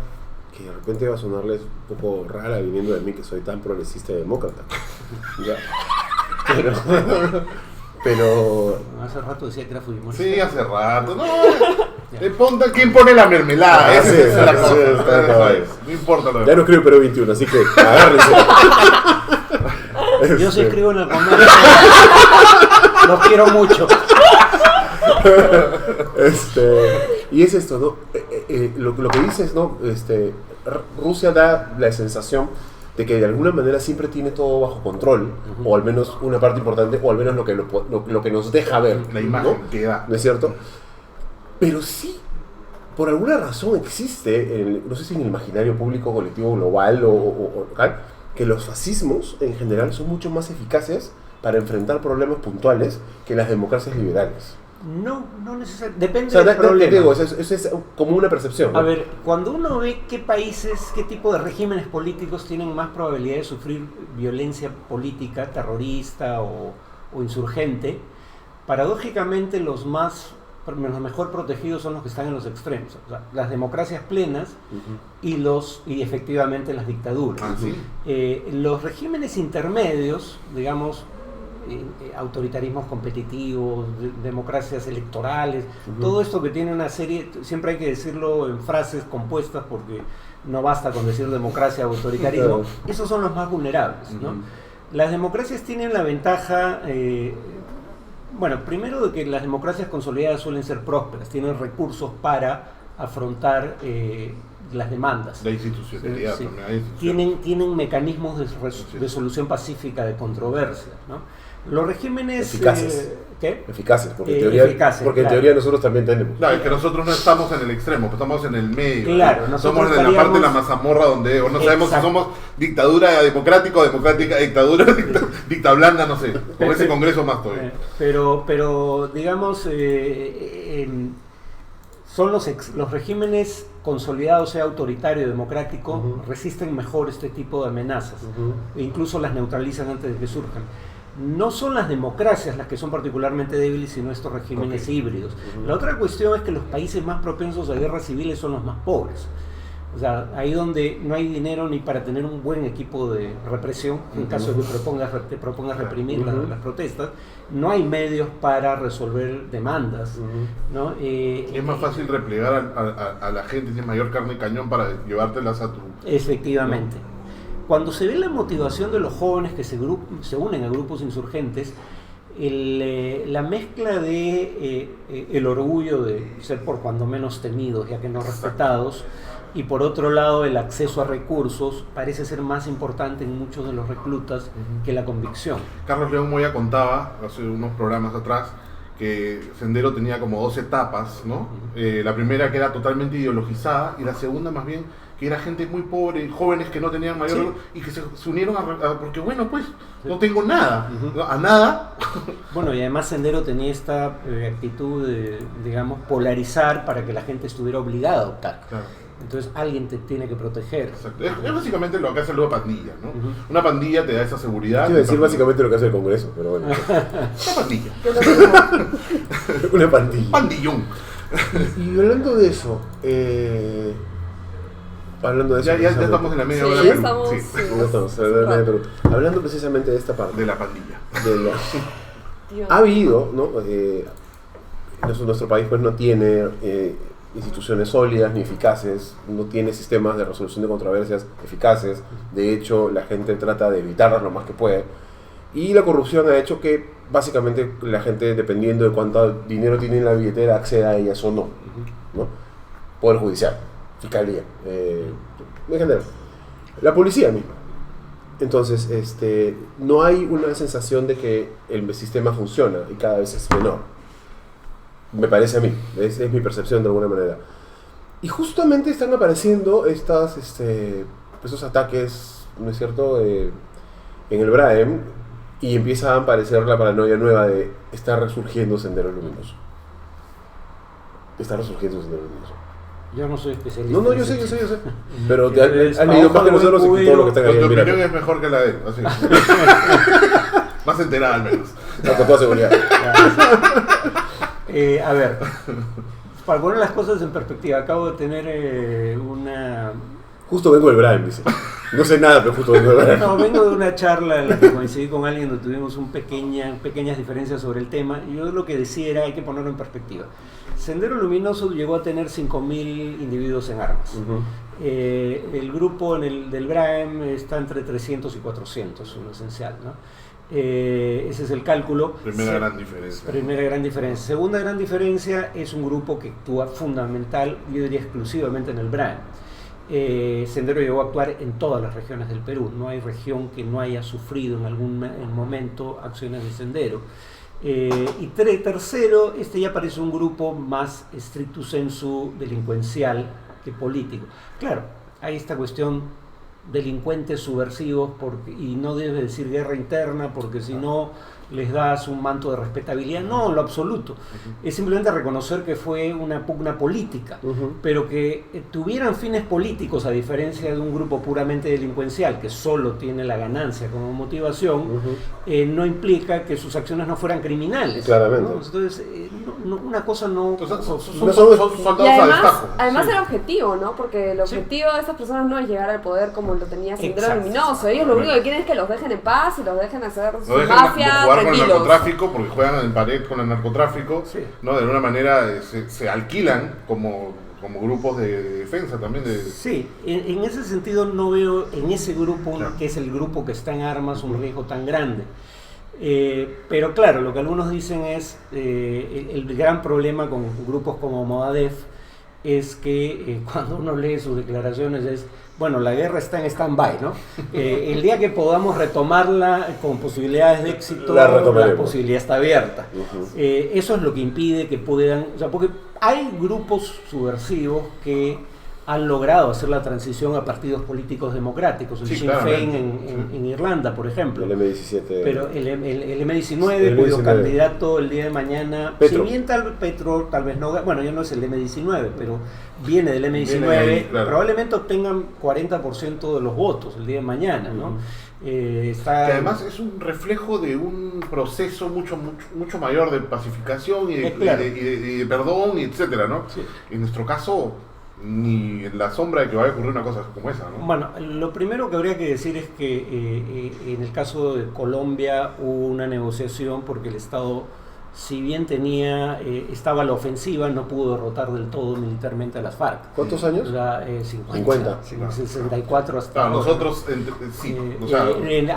que de repente va a sonarles un poco rara viniendo de mí, que soy tan progresista y demócrata. Ya. Pero Hace rato decía que era fujimorista. Sí, hace rato. No, ¿quién pone la mermelada? Ah, Esa sí, es la sí, cosa. sí, Eso es. No importa lo ya demás. no escribo Perú 21, así que agárrense. Yo sí escribo en el comercio. Los quiero mucho. Y es esto, ¿no? Lo que dices, ¿no? Rusia da la sensación de que de alguna manera siempre tiene todo bajo control, o al menos una parte importante, o al menos lo que nos deja ver, La imagen ¿no? que da. ¿No es cierto? Pero sí, por alguna razón existe, no sé si en el imaginario público, colectivo, global o local, que los fascismos en general son mucho más eficaces para enfrentar problemas puntuales que las democracias liberales. No necesariamente. Depende O sea, del problema. te digo, eso es como una percepción, ¿no? A ver, cuando uno ve qué países, qué tipo de regímenes políticos tienen más probabilidad de sufrir violencia política, terrorista o insurgente, paradójicamente los mejor protegidos son los que están en los extremos, o sea, las democracias plenas y efectivamente las dictaduras. Ah, ¿sí? Los regímenes intermedios, digamos, autoritarismos competitivos, democracias electorales, todo esto que tiene una serie, siempre hay que decirlo en frases compuestas porque no basta con decir democracia o autoritarismo, esos son los más vulnerables, ¿no? Las democracias tienen la ventaja, primero de que las democracias consolidadas suelen ser prósperas, tienen recursos para afrontar las demandas. La institucionalidad Sí. también. Hay instituciones. Tienen mecanismos de solución pacífica de controversias, ¿no? Los regímenes... Eficaces. ¿Qué? Eficaces, porque, en eficaces, teoría nosotros también tenemos. Claro, es que nosotros no estamos en el extremo, estamos en el medio. Claro, ¿no? nosotros Somos en la parte de la estaríamos- mazamorra donde o no sabemos si Exacto. somos dictadura democrática o democrática dictadura, dicta blanda, no sé. Con ese congreso más todavía. Pero digamos, son los regímenes consolidados, sea autoritario o democrático, resisten mejor este tipo de amenazas. E incluso las neutralizan antes de que surjan. No son las democracias las que son particularmente débiles, sino estos regímenes híbridos. La otra cuestión es que los países más propensos a guerras civiles son los más pobres. O sea, ahí donde no hay dinero ni para tener un buen equipo de represión, en caso de que te propongas reprimir las protestas, no hay medios para resolver demandas, ¿no? Es más fácil replegar a la gente, tiene mayor carne y cañón para llevártelas a tu... Efectivamente. Cuando se ve la motivación de los jóvenes que se unen a grupos insurgentes, la mezcla de el orgullo de ser por cuando menos temidos, ya que no respetados, y por otro lado el acceso a recursos parece ser más importante en muchos de los reclutas que la convicción. Carlos León Moya contaba hace unos programas atrás que Sendero tenía como 2 etapas, ¿no? La primera que era totalmente ideologizada y la segunda más bien que era gente muy pobre, jóvenes que no tenían mayor y que se unieron porque bueno, pues no tengo nada, ¿no? A nada. Bueno, y además Sendero tenía esta actitud de, digamos, polarizar para que la gente estuviera obligada a adoptar. Claro. Entonces alguien te tiene que proteger. Exacto. Es básicamente lo que hace la pandilla, ¿no? Una pandilla te da esa seguridad. Quiero decir básicamente lo que hace el Congreso, pero bueno. Una pandilla. Una pandilla. Pandillón. Y hablando de eso, hablando de eso. Ya estamos en la media Sí, hora. ya Perú. estamos, Sí, sí. No estamos, pero hablando precisamente de esta parte. de la pandilla. de la- Dios. Ha habido, ¿no? Nuestro país pues no tiene instituciones sólidas ni eficaces, no tiene sistemas de resolución de controversias eficaces. De hecho, la gente trata de evitarlas lo más que puede. Y la corrupción ha hecho que básicamente la gente, dependiendo de cuánto dinero tiene en la billetera, acceda a ellas o no, ¿no? Poder judicial, fiscalía, en general, la policía misma. Entonces, no hay una sensación de que el sistema funciona y cada vez es menor. Me parece a mí, es mi percepción de alguna manera. Y justamente están apareciendo esos ataques, ¿no es cierto?, en el BRAEM, y empieza a aparecer la paranoia nueva de está resurgiendo Sendero Luminoso. Está resurgiendo Sendero Luminoso. Yo no soy especialista. No, en yo ese sé. tema. Pero te Entonces, has leído más que Paola nosotros y Buen todo lo que está Pero ahí. tu Mira, opinión es mejor que la de él, así. Más enterada al menos. con toda seguridad. A ver, para poner las cosas en perspectiva, acabo de tener una... Justo vengo del BRAEM, dice. No sé nada, pero justo vengo del BRAEM. No, vengo de una charla en la que coincidí con alguien donde tuvimos pequeñas diferencias sobre el tema, y yo lo que decía era, hay que ponerlo en perspectiva. Sendero Luminoso llegó a tener 5.000 individuos en armas. El grupo del BRAEM está entre 300 y 400, en lo esencial, ¿no? Ese es el cálculo. Primera gran diferencia. Primera gran diferencia. Segunda gran diferencia es un grupo que actúa fundamental, yo diría exclusivamente en el BRAEM. Sendero llegó a actuar en todas las regiones del Perú. No hay región que no haya sufrido en algún momento acciones de Sendero. Y tercero, ya parece un grupo más stricto sensu delincuencial que político. Claro, hay esta cuestión delincuentes subversivos y no debe decir guerra interna porque si no les das un manto de respetabilidad. No, en lo absoluto. Es simplemente reconocer que fue una pugna política, pero que tuvieran fines políticos a diferencia de un grupo puramente delincuencial que solo tiene la ganancia como motivación, no implica que sus acciones no fueran criminales. Claramente. ¿no? Entonces, una cosa no... Entonces, son No soldados Y a destajo. además Sí. el objetivo, ¿no? Porque el objetivo de estas personas no es llegar al poder como lo tenía Sendero Exacto. Luminoso. Ellos lo único que quieren es que los dejen en paz y los dejen hacer su No dejan mafia jugar con el tranquilos. narcotráfico porque juegan en pared con el narcotráfico. Sí. ¿No? De alguna manera se alquilan como grupos de defensa también. Sí, en ese sentido no veo en ese grupo, Claro. que es el grupo que está en armas, un riesgo tan grande. Pero claro, lo que algunos dicen es, el gran problema con grupos como Movadef es que cuando uno lee sus declaraciones es, bueno, la guerra está en stand-by, ¿no? El día que podamos retomarla con posibilidades de éxito, La la retomaremos. posibilidad está abierta. Eso es lo que impide que puedan, o sea, porque hay grupos subversivos que han logrado hacer la transición a partidos políticos democráticos, el Sí, Sinn Féin claramente. en Irlanda, por ejemplo. El M17. Pero el M19, El cuyo M19. candidato el día de mañana, Petro. si bien Petro tal vez no, bueno, ya no es el M19, pero viene del M19, Viene ahí, claro. probablemente obtengan 40% de los votos el día de mañana, ¿no? Está, Que además es un reflejo de un proceso mucho mayor de pacificación y Claro. y de perdón, y etcétera, ¿no? Sí. En nuestro caso, ni en la sombra de que vaya a ocurrir una cosa como esa, ¿no? Bueno, lo primero que habría que decir es que en el caso de Colombia hubo una negociación porque el Estado, si bien estaba a la ofensiva, no pudo derrotar del todo militarmente a las FARC. ¿Cuántos años? 50. 64 hasta Claro, ahora. nosotros, sí, o sea,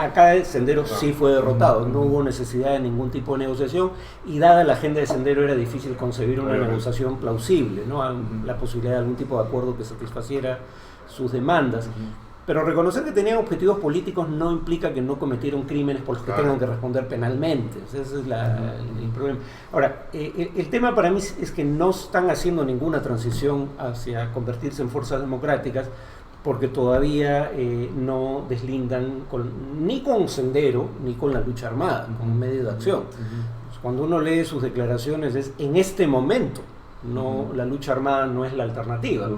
Acá el Sendero Claro. sí fue derrotado, no hubo necesidad de ningún tipo de negociación y dada la agenda de Sendero era difícil concebir una Obviamente. negociación plausible, ¿no? La posibilidad de algún tipo de acuerdo que satisfaciera sus demandas. Pero reconocer que tenían objetivos políticos no implica que no cometieron crímenes por los que Claro. tengan que responder penalmente. O sea, ese es el problema. Ahora, el tema para mí es que no están haciendo ninguna transición hacia convertirse en fuerzas democráticas porque todavía no deslindan ni con Sendero ni con la lucha armada, como medio de acción. Cuando uno lee sus declaraciones es en este momento. No, la lucha armada no es la alternativa,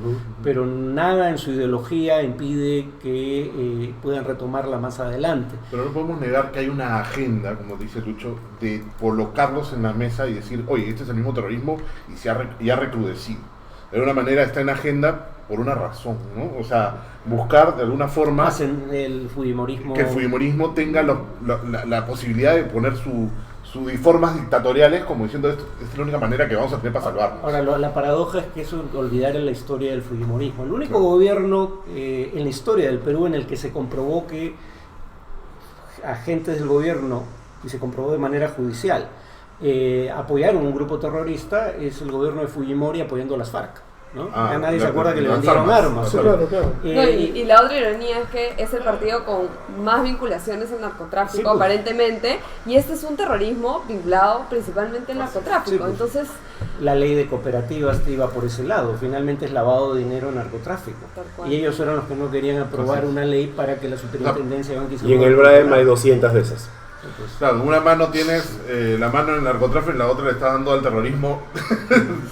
pero nada en su ideología impide que puedan retomarla más adelante. pero no podemos negar que hay una agenda, como dice Lucho, de colocarlos en la mesa y decir, oye, este es el mismo terrorismo y ha recrudecido. De alguna manera está en agenda por una razón, ¿no? O sea, buscar de alguna forma Hacen el fujimorismo. que el fujimorismo tenga la posibilidad de poner sus formas dictatoriales como diciendo esta es la única manera que vamos a tener para salvarnos. Ahora, la paradoja es que eso olvidar en la historia del fujimorismo. El único gobierno en la historia del Perú en el que se comprobó que agentes del gobierno, y se comprobó de manera judicial, apoyaron un grupo terrorista es el gobierno de Fujimori apoyando a las FARC. ¿no? Ah, ya nadie se acuerda que le las vendieron armas. armas. Sí, claro. No, y la otra ironía es que es el partido con más vinculaciones al narcotráfico, Sí, pues. aparentemente, y este es un terrorismo vinculado principalmente al narcotráfico. Sí, pues. Entonces, La ley de cooperativas iba por ese lado, finalmente es lavado de dinero narcotráfico. Tal cual. Y ellos eran los que no querían aprobar Así es. una ley para que la superintendencia de Banca Y en el Braem hay 200 de esas. Claro, una mano tienes la mano en el narcotráfico y la otra le estás dando al terrorismo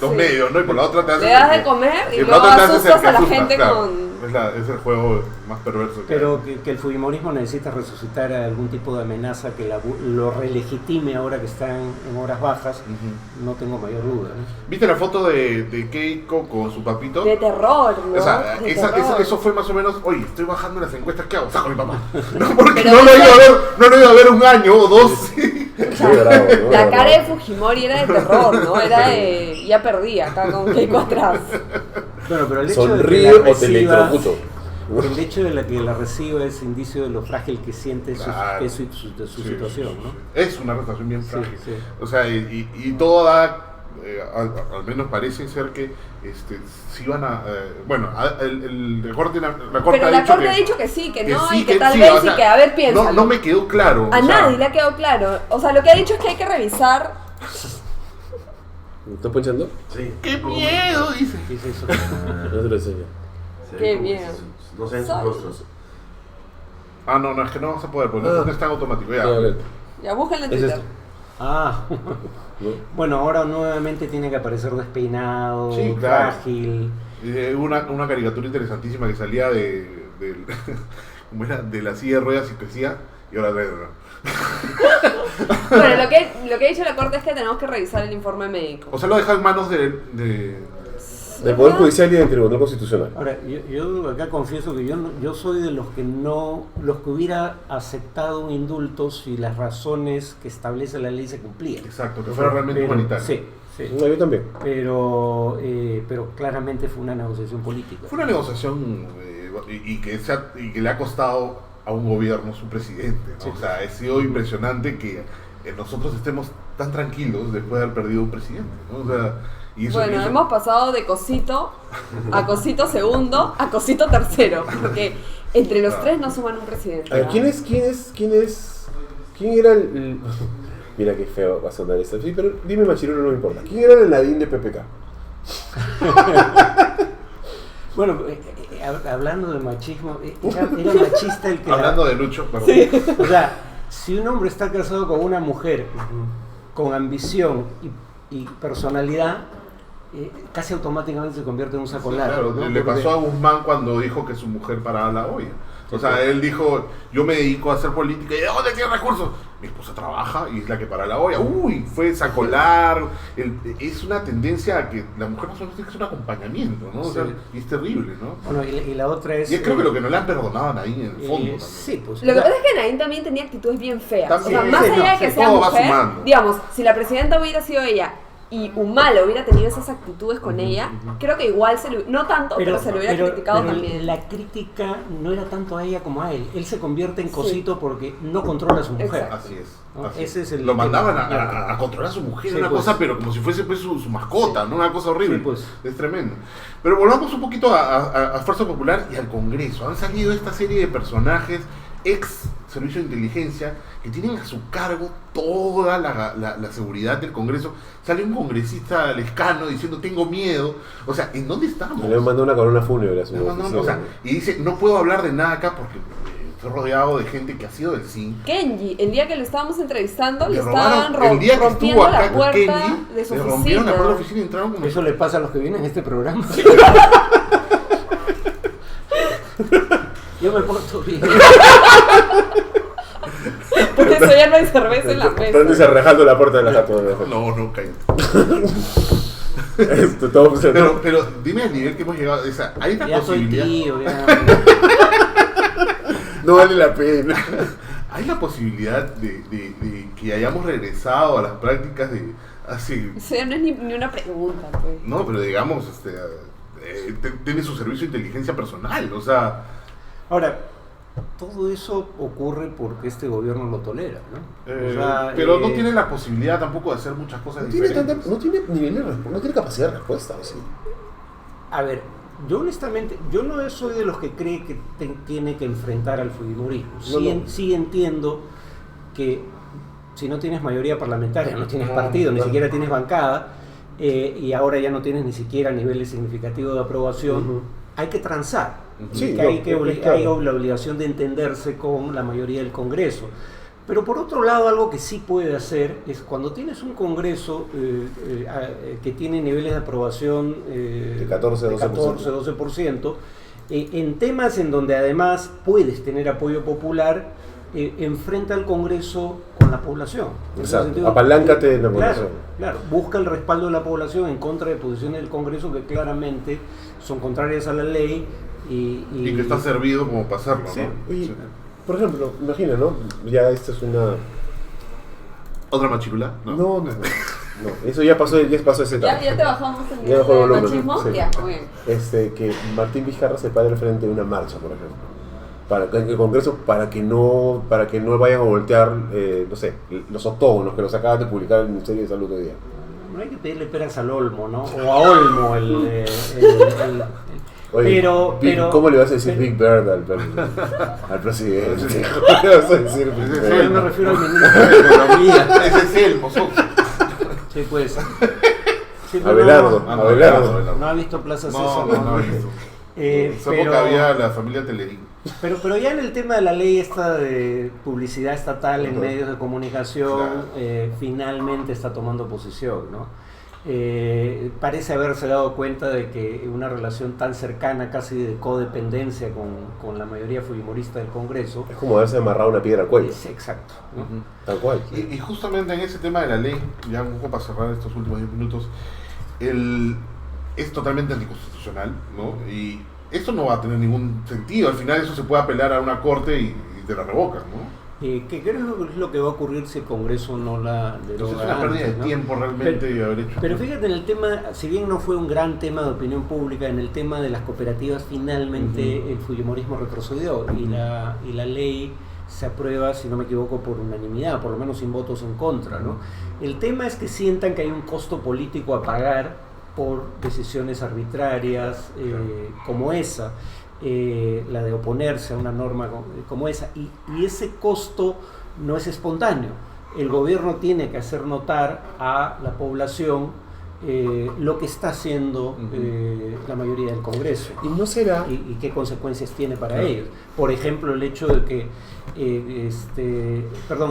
los Sí. medios, ¿no? Y por la otra te haces le das el de que- comer y por la luego otra te haces el asustas que a la asusta, gente claro. con... Es el juego más perverso que Pero hay. que el fujimorismo necesita resucitar algún tipo de amenaza que lo relegitime ahora que están en horas bajas, Ujú. no tengo mayor duda. ¿no? ¿Viste la foto de Keiko con su papito? De terror, ¿no? O sea, De terror. eso fue más o menos, oye, estoy bajando las encuestas, ¿qué hago? Saco a mi papá. No, porque Pero no lo he ido a ver un año o dos. O sea, Sí, bravo, ¿no? la Bravo. cara de Fujimori era de terror, ¿no? Era de... ya perdí acá con Keiko atrás. Bueno, pero el hecho Sonríe de que o la te reciba, electrocuto. el hecho de que la reciba es indicio de lo frágil que siente Claro. de su Sí, situación, sí, ¿no? sí. Es una relación bien Sí, frágil. sí. O sea, y todo da, al menos parece ser que si van a... bueno, la Corte, Pero la dicho Corte ha dicho que sí, que no, sí, y que tal sí, vez, o sea, y que a ver, piénsalo. no me quedó claro. A o sea, nadie le ha quedado claro. O sea, lo que ha dicho es que hay que revisar. ¿Me estás ponchando? Sí. ¡Qué miedo! Dice. ¿Qué es eso? No te lo enseño. Se Qué ven como bien. No sé en sus Soy- rostros. Ah, no, es que no vas a poder, porque Ah. no está en automático. Ya. Ya, Ya, búsquenla en Es Twitter. esto. Ah, ¿no? bueno, ahora nuevamente tiene que aparecer despeinado, Sí, claro. frágil. Una caricatura interesantísima que salía ¿cómo era? De la silla de ruedas y crecía, y ahora Bueno, lo que ha dicho la Corte es que tenemos que revisar el informe médico. O sea, lo deja en manos de Del Poder Judicial y del Tribunal Constitucional. Ahora, yo acá confieso que yo soy de los que hubiera aceptado un indulto si las razones que establece la ley se cumplían. exacto, que fuera realmente Pero- humanitario. Sí, sí. No, yo también. Pero claramente fue una negociación política. Fue una negociación y que le ha costado a un gobierno su presidente, ¿no? Sí. O sea, ha sido impresionante que nosotros estemos tan tranquilos después de haber perdido un presidente, ¿no? O sea, y eso, Bueno, hemos pasado de cosito a cosito segundo a cosito tercero. Porque entre los tres no suman un presidente. A ver, ¿no? ¿quién era el... Mira qué feo va a sonar esto. Sí, pero dime Machirulo, no me importa. ¿Quién era el Nadine de PPK? Bueno, hablando de machismo, era machista el que... hablando de Lucho, perdón. O sea, si un hombre está casado con una mujer con ambición y personalidad, casi automáticamente se convierte en un saco largo. Claro, ¿no? le Porque- pasó a Guzmán cuando dijo que su mujer paraba la olla. O sea, él dijo, yo me dedico a hacer política y ¿de dónde tiene recursos? Mi esposa trabaja y es la que para la olla. Uy, fue sacolar. Es una tendencia a que la mujer más o menos tiene que ser un acompañamiento, ¿no? O sea, Sí. y es terrible, ¿no? Bueno, y la otra es... Y es creo que lo que no le han perdonado a Nadine en el fondo también. Sí, pues... Lo o que sea, pasa es que Nadine también tenía actitudes bien feas. También, o sea, más sí, allá de no, que sí, sea todo va mujer, sumando. digamos, si la presidenta hubiera sido ella y Humala hubiera tenido esas actitudes con ella, creo que igual no tanto, pero se le hubiera criticado pero también. la crítica no era tanto a ella como a él. Él se convierte en cosito porque no controla a su mujer. Exacto. Así es. ¿No? así Ese es el Lo mandaban tema. a controlar a su mujer, Sí, una pues. cosa, pero como si fuese pues, su mascota, ¿no? Una cosa horrible. Sí, pues. Es tremendo. Pero volvamos un poquito a Fuerza Popular y al Congreso. Han salido esta serie de personajes ex servicio de inteligencia que tienen a su cargo toda la seguridad del Congreso. Sale un congresista lescano diciendo tengo miedo. O sea, ¿en dónde estamos? Le mandó una corona fúnebre a su Le mandó oficina. o sea, y dice, no puedo hablar de nada acá porque estoy rodeado de gente que ha sido del CIN. Kenji, el día que lo estábamos entrevistando, le robaron estaban el día que rompiendo estuvo acá la puerta Kenji, de su le rompieron la puerta de la oficina. oficina y entraron como Eso le pasa a los que vienen a este programa. Yo me porto bien. Por eso ya no hay cerveza en la Están mesa. desarrejando la puerta de la estatua. no, cállate. Pero dime el nivel que hemos llegado. O sea, hay una Ya soy posibilidad. tío, ya. No vale la pena. Hay la posibilidad de que hayamos regresado a las prácticas de hace. Eso ya no es ni una pregunta, pues. No, pero digamos, tiene su servicio de inteligencia personal. O sea, Ahora, todo eso ocurre porque este gobierno lo tolera, ¿no? pero no tiene la posibilidad tampoco de hacer muchas cosas No tiene, diferentes. no tiene nivel de no tiene capacidad de respuesta, ¿sí? A ver, yo honestamente, yo no soy de los que cree que tiene que enfrentar al fujimorismo. Sí entiendo que si no tienes mayoría parlamentaria, no tienes partido, ni siquiera tienes bancada, y ahora ya no tienes ni siquiera niveles significativos de aprobación, hay que transar. Sí, que hay la obligación de entenderse con la mayoría del Congreso. Pero por otro lado, algo que sí puede hacer es cuando tienes un Congreso que tiene niveles de aprobación de 14-12%, en temas en donde además puedes tener apoyo popular, enfrenta al Congreso con la población. Exacto, apaláncate en la población. Claro, busca el respaldo de la población en contra de posiciones del Congreso que claramente son contrarias a la ley y que está servido como para hacerlo, Sí. ¿no? Oye, Sí. por ejemplo, imagina, ¿no? Ya esta es una... ¿Otra machirula? No, eso ya pasó esa etapa. Ya te bajamos el Ya nivel bajó el de volumen, machismo. sí. Ya, muy bien. Que Martín Vizcarra se pare al frente de una marcha, por ejemplo. Para que el Congreso, para que no vayan a voltear, no sé, los octógonos que los acaban de publicar el Ministerio de Salud hoy día. No hay que pedirle peras al Olmo, ¿no? O a Olmo, Oye, pero ¿cómo le vas a decir Big Bird al presidente? ¿Cómo le vas a decir Big Ese Yo Bird? me refiero al ministro de Economía. Ese es el mozo. Sí, pues. Sí, pero Abelardo, no, Abelardo. no ha visto Plaza No, Sésamo. no he visto. En esa época había la familia Telerín. Pero ya en el tema de la ley esta de publicidad estatal en medios de comunicación, finalmente está tomando posición, ¿no? Parece haberse dado cuenta de que una relación tan cercana, casi de codependencia con la mayoría fujimorista del Congreso, Es como haberse amarrado una piedra al cuello. es exacto, ¿no? Tal cual. Y justamente en ese tema de la ley, ya un poco para cerrar estos últimos 10 minutos, es totalmente anticonstitucional, ¿no? Y esto no va a tener ningún sentido. Al final eso se puede apelar a una corte y te la revocan, ¿no? ¿Qué creo que es lo que va a ocurrir si el Congreso no la deroga? Entonces es una pérdida de antes, ¿no? tiempo realmente de haber hecho. Pero fíjate, en el tema, si bien no fue un gran tema de opinión pública, en el tema de las cooperativas finalmente el fujimorismo retrocedió y la ley se aprueba, si no me equivoco, por unanimidad, por lo menos sin votos en contra, ¿no? El tema es que sientan que hay un costo político a pagar por decisiones arbitrarias como esa. La de oponerse a una norma como esa, y ese costo no es espontáneo. El gobierno tiene que hacer notar a la población lo que está haciendo la mayoría del Congreso Y no será... y qué consecuencias tiene para ellos. Por ejemplo, el hecho de que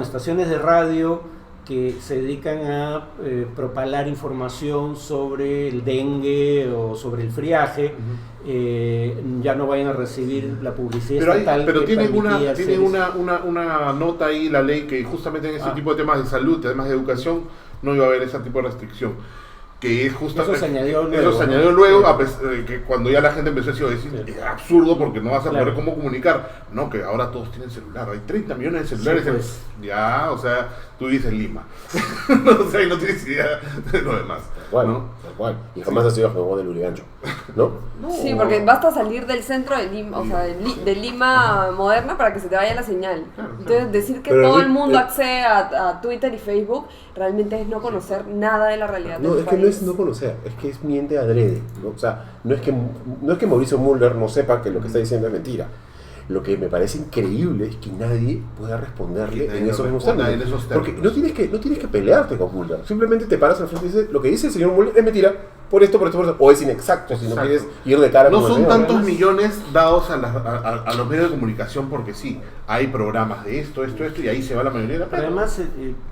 estaciones de radio que se dedican a propalar información sobre el dengue o sobre el friaje, ya no vayan a recibir la publicidad estatal. Pero que tienen permitía hacer una nota ahí, la ley, que justamente en ese tipo de temas de salud, además de educación, no iba a haber ese tipo de restricción. Que es justamente... Eso se añadió luego. Eso se añadió luego, a pesar de que cuando ya la gente empezó a decir, Sí. es absurdo porque no vas a Claro. poder cómo comunicar. No, que ahora todos tienen celular, hay 30 millones de celulares. Sí, pues. Ya, o sea, tú vives en Lima. O sea, y no tienes idea de lo demás. Tal ¿no? cual. Y jamás ha sido a favor del Urigancho, ¿no? Sí, porque basta salir del centro de Lima, o sea, de Lima moderna para que se te vaya la señal. Claro. Entonces, decir que Pero todo el- el mundo accede a Twitter y Facebook realmente es no conocer nada de la realidad No, del es que no país. es no conocer, es que es miente adrede, ¿no? O sea, no es que Mauricio Müller no sepa que lo que está diciendo es mentira. Lo que me parece increíble es que nadie pueda responderle Que nadie en le esos mismos responda términos. en esos Porque términos. no tienes que pelearte con Müller. Simplemente te paras al frente y dices, lo que dice el señor Müller es mentira, por esto, o es inexacto, si no Exacto. quieres ir de cara No con el son señor. tantos Además- millones dados a los medios de comunicación porque sí, hay programas de esto, y ahí se va la mayoría de la Pero plata. además,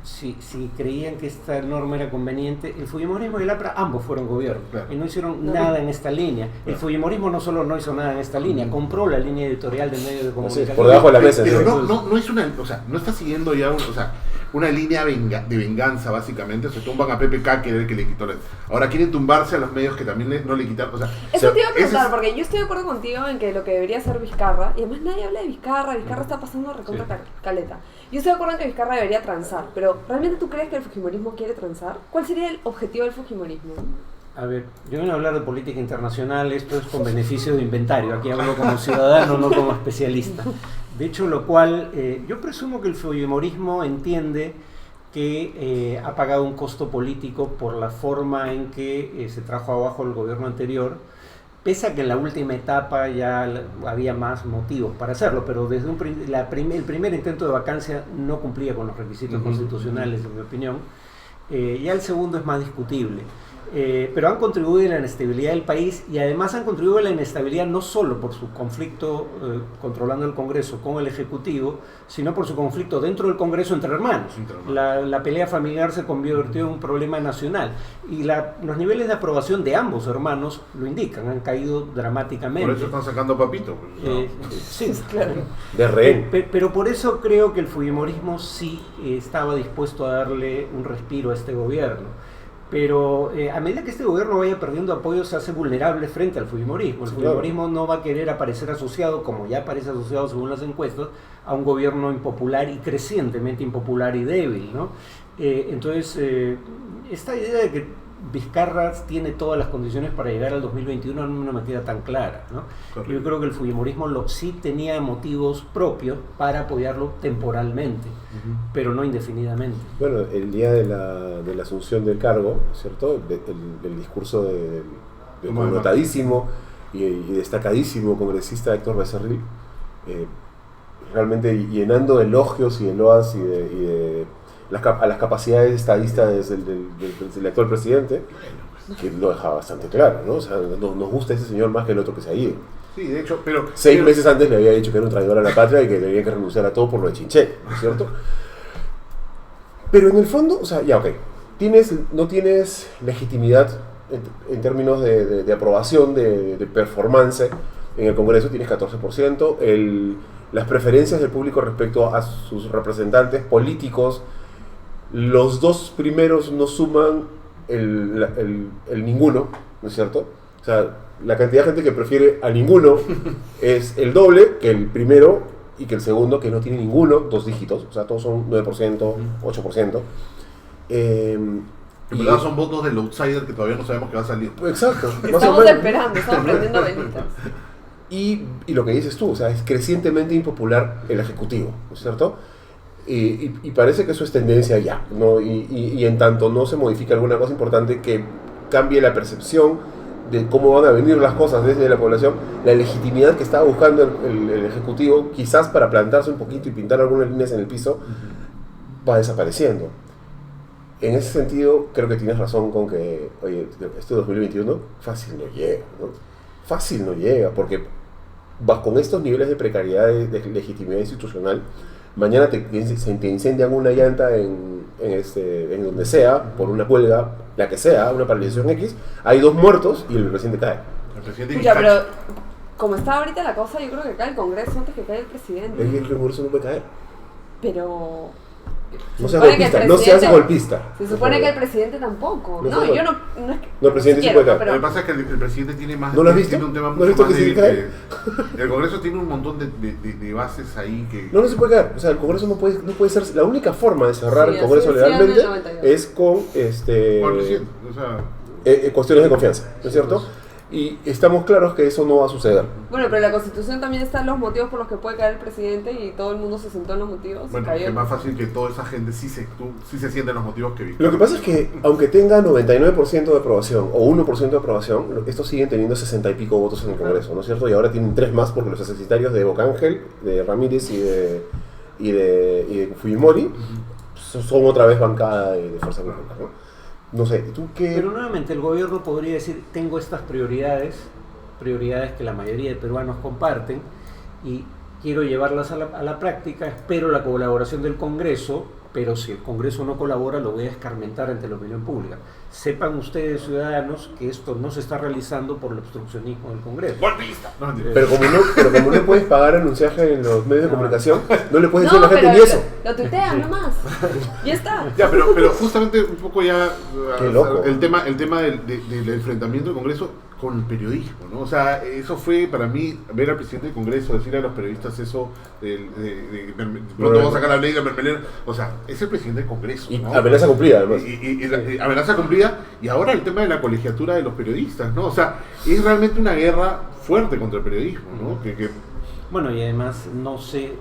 si creían que esta norma era conveniente, el fujimorismo y el APRA ambos fueron gobierno Claro. y no hicieron nada en esta línea. El fujimorismo no solo no hizo nada en esta línea, compró la línea editorial de medios de comunicación. por debajo de la mesa, Pero sí. no es una, o sea, no está siguiendo ya, o sea, una línea de venganza, básicamente. Se tumban a PPK, que era el que le quitó. Ahora quieren tumbarse a los medios que también no le quitaron. O sea, Eso te iba a preguntar, es- porque yo estoy de acuerdo contigo en que lo que debería ser Vizcarra, y además nadie habla de Vizcarra está pasando recontra caleta. Yo estoy de acuerdo en que Vizcarra debería transar, pero ¿realmente tú crees que el fujimorismo quiere transar? ¿Cuál sería el objetivo del fujimorismo? A ver, yo vengo a hablar de política internacional, esto es con beneficio de inventario, aquí hablo como ciudadano, no como especialista. De hecho, lo cual, yo presumo que el fujimorismo entiende que ha pagado un costo político por la forma en que se trajo abajo el gobierno anterior, pese a que en la última etapa ya había más motivos para hacerlo, pero desde el primer intento de vacancia no cumplía con los requisitos constitucionales, en mi opinión. Ya el segundo es más discutible. Pero han contribuido a la inestabilidad del país y además han contribuido a la inestabilidad no solo por su conflicto controlando el Congreso con el Ejecutivo, sino por su conflicto dentro del Congreso entre hermanos. La pelea familiar se convirtió en un problema nacional y los niveles de aprobación de ambos hermanos lo indican, han caído dramáticamente. Por eso están sacando a Papito. Sí, Claro. De rehén. pero por eso creo que el fujimorismo sí estaba dispuesto a darle un respiro a este gobierno. Pero a medida que este gobierno vaya perdiendo apoyo se hace vulnerable frente al fujimorismo. El fujimorismo no va a querer aparecer asociado, como ya aparece asociado según las encuestas, a un gobierno impopular y crecientemente impopular y débil, ¿no? Entonces, esta idea de que Vizcarra tiene todas las condiciones para llegar al 2021 no me queda tan clara, ¿no? Yo creo que el fujimorismo sí tenía motivos propios para apoyarlo temporalmente, pero no indefinidamente. Bueno, el día de la asunción del cargo, ¿cierto? El discurso del connotadísimo y destacadísimo congresista Héctor Becerril, realmente llenando de elogios y de loas y de a las capacidades estadistas del actual presidente, que lo dejaba bastante claro, ¿no? O sea, nos gusta ese señor más que el otro que se ha ido. Sí, de hecho, pero... 6 meses antes le había dicho que era un traidor a la patria y que tenía que renunciar a todo por lo de Chinché, ¿no es cierto? Pero en el fondo, o sea, ya, ok, no tienes legitimidad en términos de aprobación, de performance en el Congreso, tienes 14%, las preferencias del público respecto a sus representantes políticos, los dos primeros no suman el ninguno, ¿no es cierto? O sea, la cantidad de gente que prefiere a ninguno es el doble que el primero y que el segundo, que no tiene ninguno, 2 dígitos, o sea, todos son 9%, 8%. En verdad son votos del outsider que todavía no sabemos que va a salir. Exacto. más o Estamos menos. esperando, estamos prendiendo velitas. Y lo que dices tú, o sea, es crecientemente impopular el Ejecutivo, ¿no es cierto? Y parece que eso es tendencia ya, ¿no? Y en tanto no se modifica alguna cosa importante que cambie la percepción de cómo van a venir las cosas desde la población, la legitimidad que estaba buscando el Ejecutivo, quizás para plantarse un poquito y pintar algunas líneas en el piso, va desapareciendo. En ese sentido, creo que tienes razón con que, oye, este 2021 fácil no llega, ¿no? Fácil no llega, porque con estos niveles de precariedad de legitimidad institucional, mañana te incendian una llanta en donde sea, por una huelga, la que sea, una paralización X, hay 2 muertos y el presidente cae. El presidente Escucha, Vizcarra. pero como está ahorita la cosa, yo creo que cae el Congreso antes que cae el presidente. El Congreso no puede caer. Pero... No se seas supone que el golpista, no seas presidente- golpista. Se supone que el presidente tampoco. No, No, no. yo no es que... No, el presidente sí quiero, puede caer. pero- Lo que pasa es que el presidente tiene más... ¿No lo has visto? Tiene un tema ¿No has mucho visto más que sí débil cae? el Congreso tiene un montón de bases ahí que... No se puede caer. O sea, el Congreso no puede ser. La única forma de cerrar Sí, el Congreso así decían en el legalmente 92. es con Con el presidente, o sea... cuestiones de confianza, ¿no es cierto? Y estamos claros que eso no va a suceder. Bueno, pero en la Constitución también están los motivos por los que puede caer el presidente y todo el mundo se sentó en los motivos y Bueno, cayó. es más fácil que toda esa gente sí se sienten los motivos que Vizcarra. Lo que pasa es que, aunque tenga 99% de aprobación o 1% de aprobación, estos siguen teniendo 60 y pico votos en el Congreso, ¿no es cierto? Y ahora tienen 3 más porque los asesitarios de Bocángel, de Ramírez y de Fujimori son otra vez bancada de Fuerza Pública, ¿no? No sé, ¿tú qué...? Pero nuevamente el gobierno podría decir, tengo estas prioridades que la mayoría de peruanos comparten y quiero llevarlas a la práctica, espero la colaboración del Congreso pero si el Congreso no colabora lo voy a escarmentar ante la opinión pública. Sepan ustedes, ciudadanos, que esto no se está realizando por el obstruccionismo del Congreso. ¡Golpista! No, mentira. Pero como no puedes pagar anunciaje en los medios de comunicación, no le puedes decir No, a la gente pero ni eso. lo tuitean nomás. Ya está. Ya, pero justamente un poco ya Qué loco. el tema del enfrentamiento del Congreso con el periodismo, ¿no? O sea, eso fue para mí ver al presidente del Congreso decirle a los periodistas eso pronto vamos a sacar la ley de mermelera. O sea, es el presidente del Congreso, Y ¿no? amenaza cumplida, además. Y amenaza cumplida, y ahora el tema de la colegiatura de los periodistas, ¿no? O sea, es realmente una guerra fuerte contra el periodismo, ¿no? Bueno, y además no sé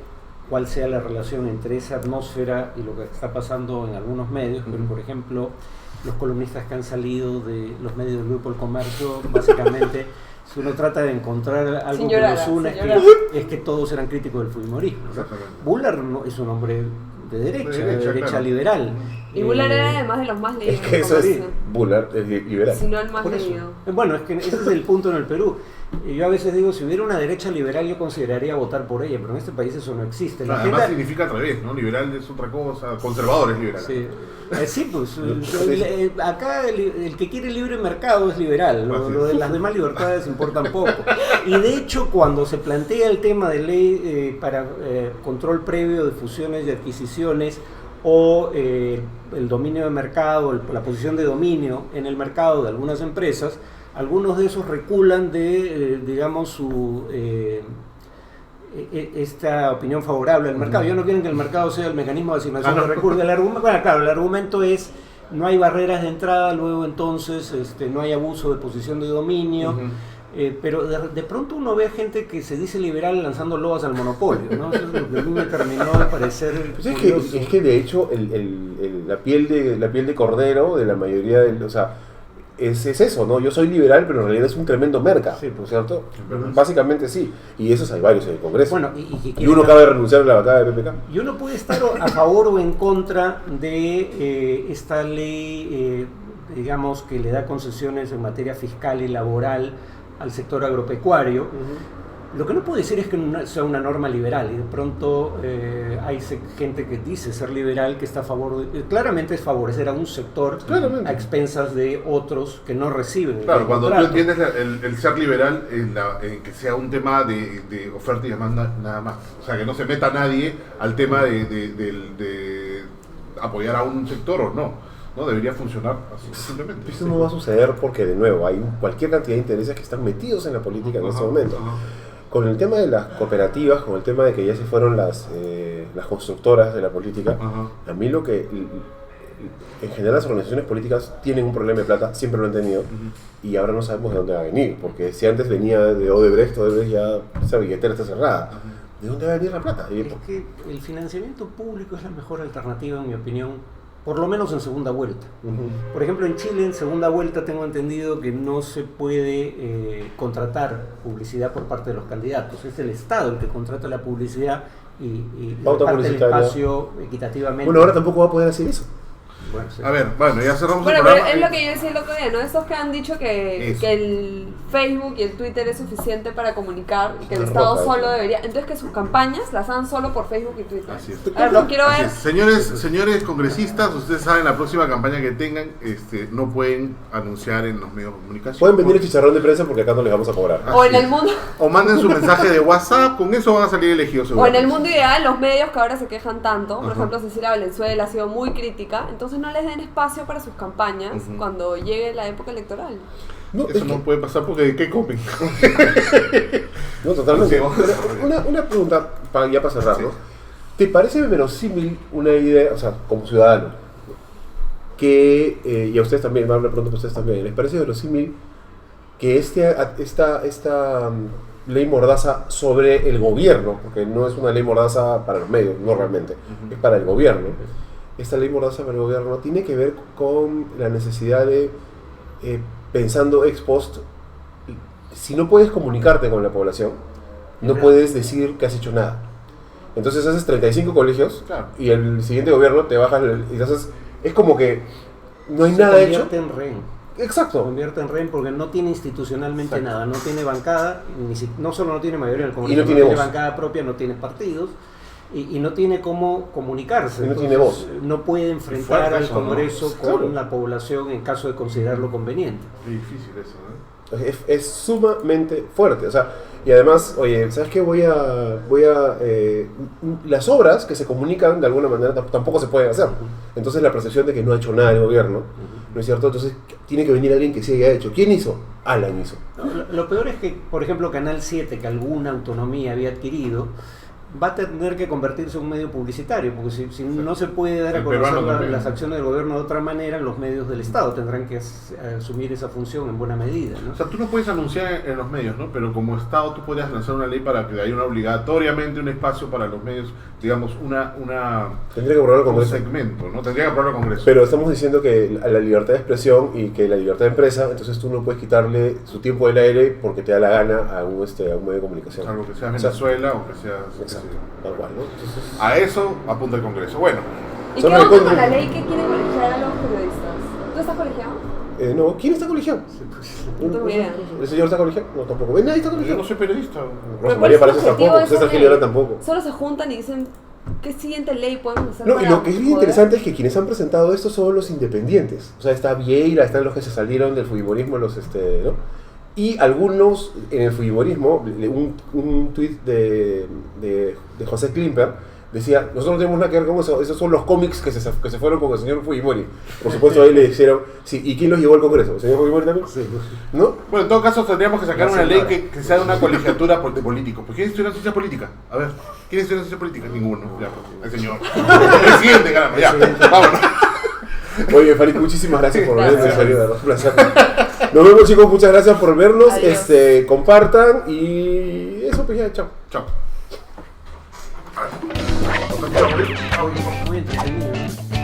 cuál sea la relación entre esa atmósfera y lo que está pasando en algunos medios, pero por ejemplo, los columnistas que han salido de los medios del Grupo El Comercio, básicamente, si uno trata de encontrar algo que los une, es que todos eran críticos del fujimorismo, ¿no? Bullard es un hombre de derecha claro. liberal. Y Bullard era además de los más leídos. Es que eso es Bullard, es liberal. Si no el más Por eso. leído. Bueno, es que ese es el punto en el Perú. Yo a veces digo, si hubiera una derecha liberal yo consideraría votar por ella, pero en este país eso no existe. La Además agenda- significa al revés, ¿no? Liberal es otra cosa, conservador es liberal. Sí, sí, pues acá el que quiere libre mercado es liberal, lo de las demás libertades importan poco. Y de hecho cuando se plantea el tema de ley para control previo de fusiones y adquisiciones o el dominio de mercado, la posición de dominio en el mercado de algunas empresas, algunos de esos reculan de, digamos, esta opinión favorable al mercado. Ellos no quieren que el mercado sea el mecanismo de asignación de recursos. El argumento es no hay barreras de entrada, luego entonces no hay abuso de posición de dominio. Pero de pronto uno ve gente que se dice liberal lanzando loas al monopolio, ¿no? Eso es lo que a mí me terminó de parecer Pues curioso. es que de hecho la piel de cordero de la mayoría de, o sea, es eso, ¿no? Yo soy liberal, pero en realidad es un tremendo merca, Sí, pues. ¿cierto? Básicamente sí. Y esos hay varios en el Congreso. Bueno, y uno cabe renunciar a la batalla de PPK. Y uno puede estar a favor o en contra de esta ley, digamos, que le da concesiones en materia fiscal y laboral al sector agropecuario. Lo que no puedo decir es que no sea una norma liberal, y de pronto hay gente que dice ser liberal, que está a favor, claramente es favorecer a un sector Claramente. a expensas de otros que no reciben. el Claro, cuando tú contrato. entiendes el ser liberal en que sea un tema de oferta y demanda nada más. O sea, que no se meta nadie al tema de apoyar a un sector o no. No debería funcionar así, simplemente. Eso no va a suceder porque, de nuevo, hay cualquier cantidad de intereses que están metidos en la política en este momento. Con el tema de las cooperativas, con el tema de que ya se fueron las constructoras de la política, a mí lo que, en general, las organizaciones políticas tienen un problema de plata, siempre lo han tenido, y ahora no sabemos de dónde va a venir, porque si antes venía de Odebrecht ya esa billetera está cerrada. ¿De dónde va a venir la plata? Es que el financiamiento público es la mejor alternativa, en mi opinión, por lo menos en segunda vuelta. Por ejemplo, en Chile, en segunda vuelta, tengo entendido que no se puede contratar publicidad por parte de los candidatos. Es el Estado el que contrata la publicidad y Pauta reparte el publicitaria. espacio equitativamente. Bueno, ahora tampoco va a poder hacer eso. Bueno, sí. A ver, bueno, ya cerramos Bueno, el pero programa. es lo que yo decía el otro día, ¿no? Estos que han dicho que el Facebook y el Twitter es suficiente para comunicar y que el Es Estado roja, solo eso. debería... Entonces que sus campañas las hagan solo por Facebook y Twitter. Así es. A ver, los quiero Así ver. es. Señores congresistas, ustedes saben, la próxima campaña que tengan, no pueden anunciar en los medios de comunicación. Pueden venir el chicharrón de prensa porque acá no les vamos a cobrar. O en Así el es. mundo... O manden su mensaje de WhatsApp, con eso van a salir elegidos O en el seguramente. mundo ideal, los medios que ahora se quejan tanto, por Ajá. ejemplo Cecilia Valenzuela ha sido muy crítica, entonces no les den espacio para sus campañas cuando llegue la época electoral. No, Eso es no que- puede pasar porque ¿qué comen? no, totalmente. Sí, Pero una pregunta, ya para cerrar, ¿no? ¿Te parece verosímil una idea, o sea, como ciudadano, que, y a ustedes también, me habla pronto para ustedes también, ¿les parece verosímil que esta ley mordaza sobre el gobierno, porque no es una ley mordaza para los medios, no realmente, es para el gobierno, esta ley mordaza para el gobierno tiene que ver con la necesidad de, pensando ex post, si no puedes comunicarte con la población, no puedes decir que has hecho nada. Entonces haces 35 colegios Claro. y el siguiente gobierno te baja y entonces es como que no hay Se nada hecho. convierte en rehén. Se Exacto. convierte en rehén porque no tiene institucionalmente Exacto. nada, no tiene bancada, no solo no tiene mayoría en el Congreso, Y no tiene voz. bancada propia, no tiene partidos. y no tiene cómo comunicarse. Y no tiene voz. No puede enfrentar fuerte al eso, ¿no? Congreso Claro. con la población en caso de considerarlo conveniente. Es difícil eso, ¿no? Es sumamente fuerte, o sea, y además, oye, ¿sabes qué? Las obras que se comunican de alguna manera tampoco se pueden hacer. Entonces la percepción de que no ha hecho nada el gobierno, ¿no es cierto? Entonces tiene que venir alguien que sí haya hecho. ¿Quién hizo? Alan hizo. Lo peor es que, por ejemplo, Canal 7, que alguna autonomía había adquirido, va a tener que convertirse en un medio publicitario, porque si no se puede dar a El conocer peruano también. las acciones del gobierno de otra manera, los medios del Estado tendrán que asumir esa función en buena medida, ¿no? O sea, tú no puedes anunciar en los medios, ¿no? Pero como Estado tú podrías lanzar una ley para que haya obligatoriamente un espacio para los medios, digamos, Tendría que aprobar el un Congreso. segmento, ¿no? Tendría que aprobar el Congreso. Pero estamos diciendo que la libertad de expresión y que la libertad de empresa, entonces tú no puedes quitarle su tiempo del aire porque te da la gana a un medio de comunicación. Algo que sea O sea, Venezuela o que sea... Exacto, tal cual, ¿no? Entonces, A eso apunta el Congreso. Bueno, ¿Y Son qué onda recontra- con la ley que quiere colegiar a los periodistas? ¿Tú estás colegiado? no, ¿quién está colegiado? No tengo idea. ¿El señor está colegiado? No, tampoco. Nadie está yo colegiado. no soy periodista. Rosa ¿Cuál María es su Palacios objetivo tampoco, de esa César ley? Gilera tampoco. Solo se juntan y dicen, ¿qué siguiente ley podemos hacer No, y para lo que es bien joder? interesante es que quienes han presentado esto son los independientes. O sea, está Vieira, están los que se salieron del fujimorismo, ¿no? Y algunos en el fujimorismo, un tuit de José Klimper decía, nosotros no tenemos nada que ver con eso, esos son los cómics que se fueron con el señor Fujimori. Por supuesto, ahí le dijeron, sí, ¿y quién los llevó al Congreso? ¿El señor Fujimori también? Sí. ¿No? Bueno, en todo caso tendríamos que sacar La una ley señora. que sea una colegiatura de políticos. ¿Pues quién estudia ciencia política? A ver, ¿quién estudia ciencia política? Ninguno. Ya, pues, el señor. El presidente, caramba, ya. Vámonos. Oye, Farid, muchísimas gracias por venir, en Gracias. serio, de verdad, un placer. Nos vemos, chicos, muchas gracias por vernos, Adiós. compartan y eso, pues ya, chao. Chao. Muy entretenido.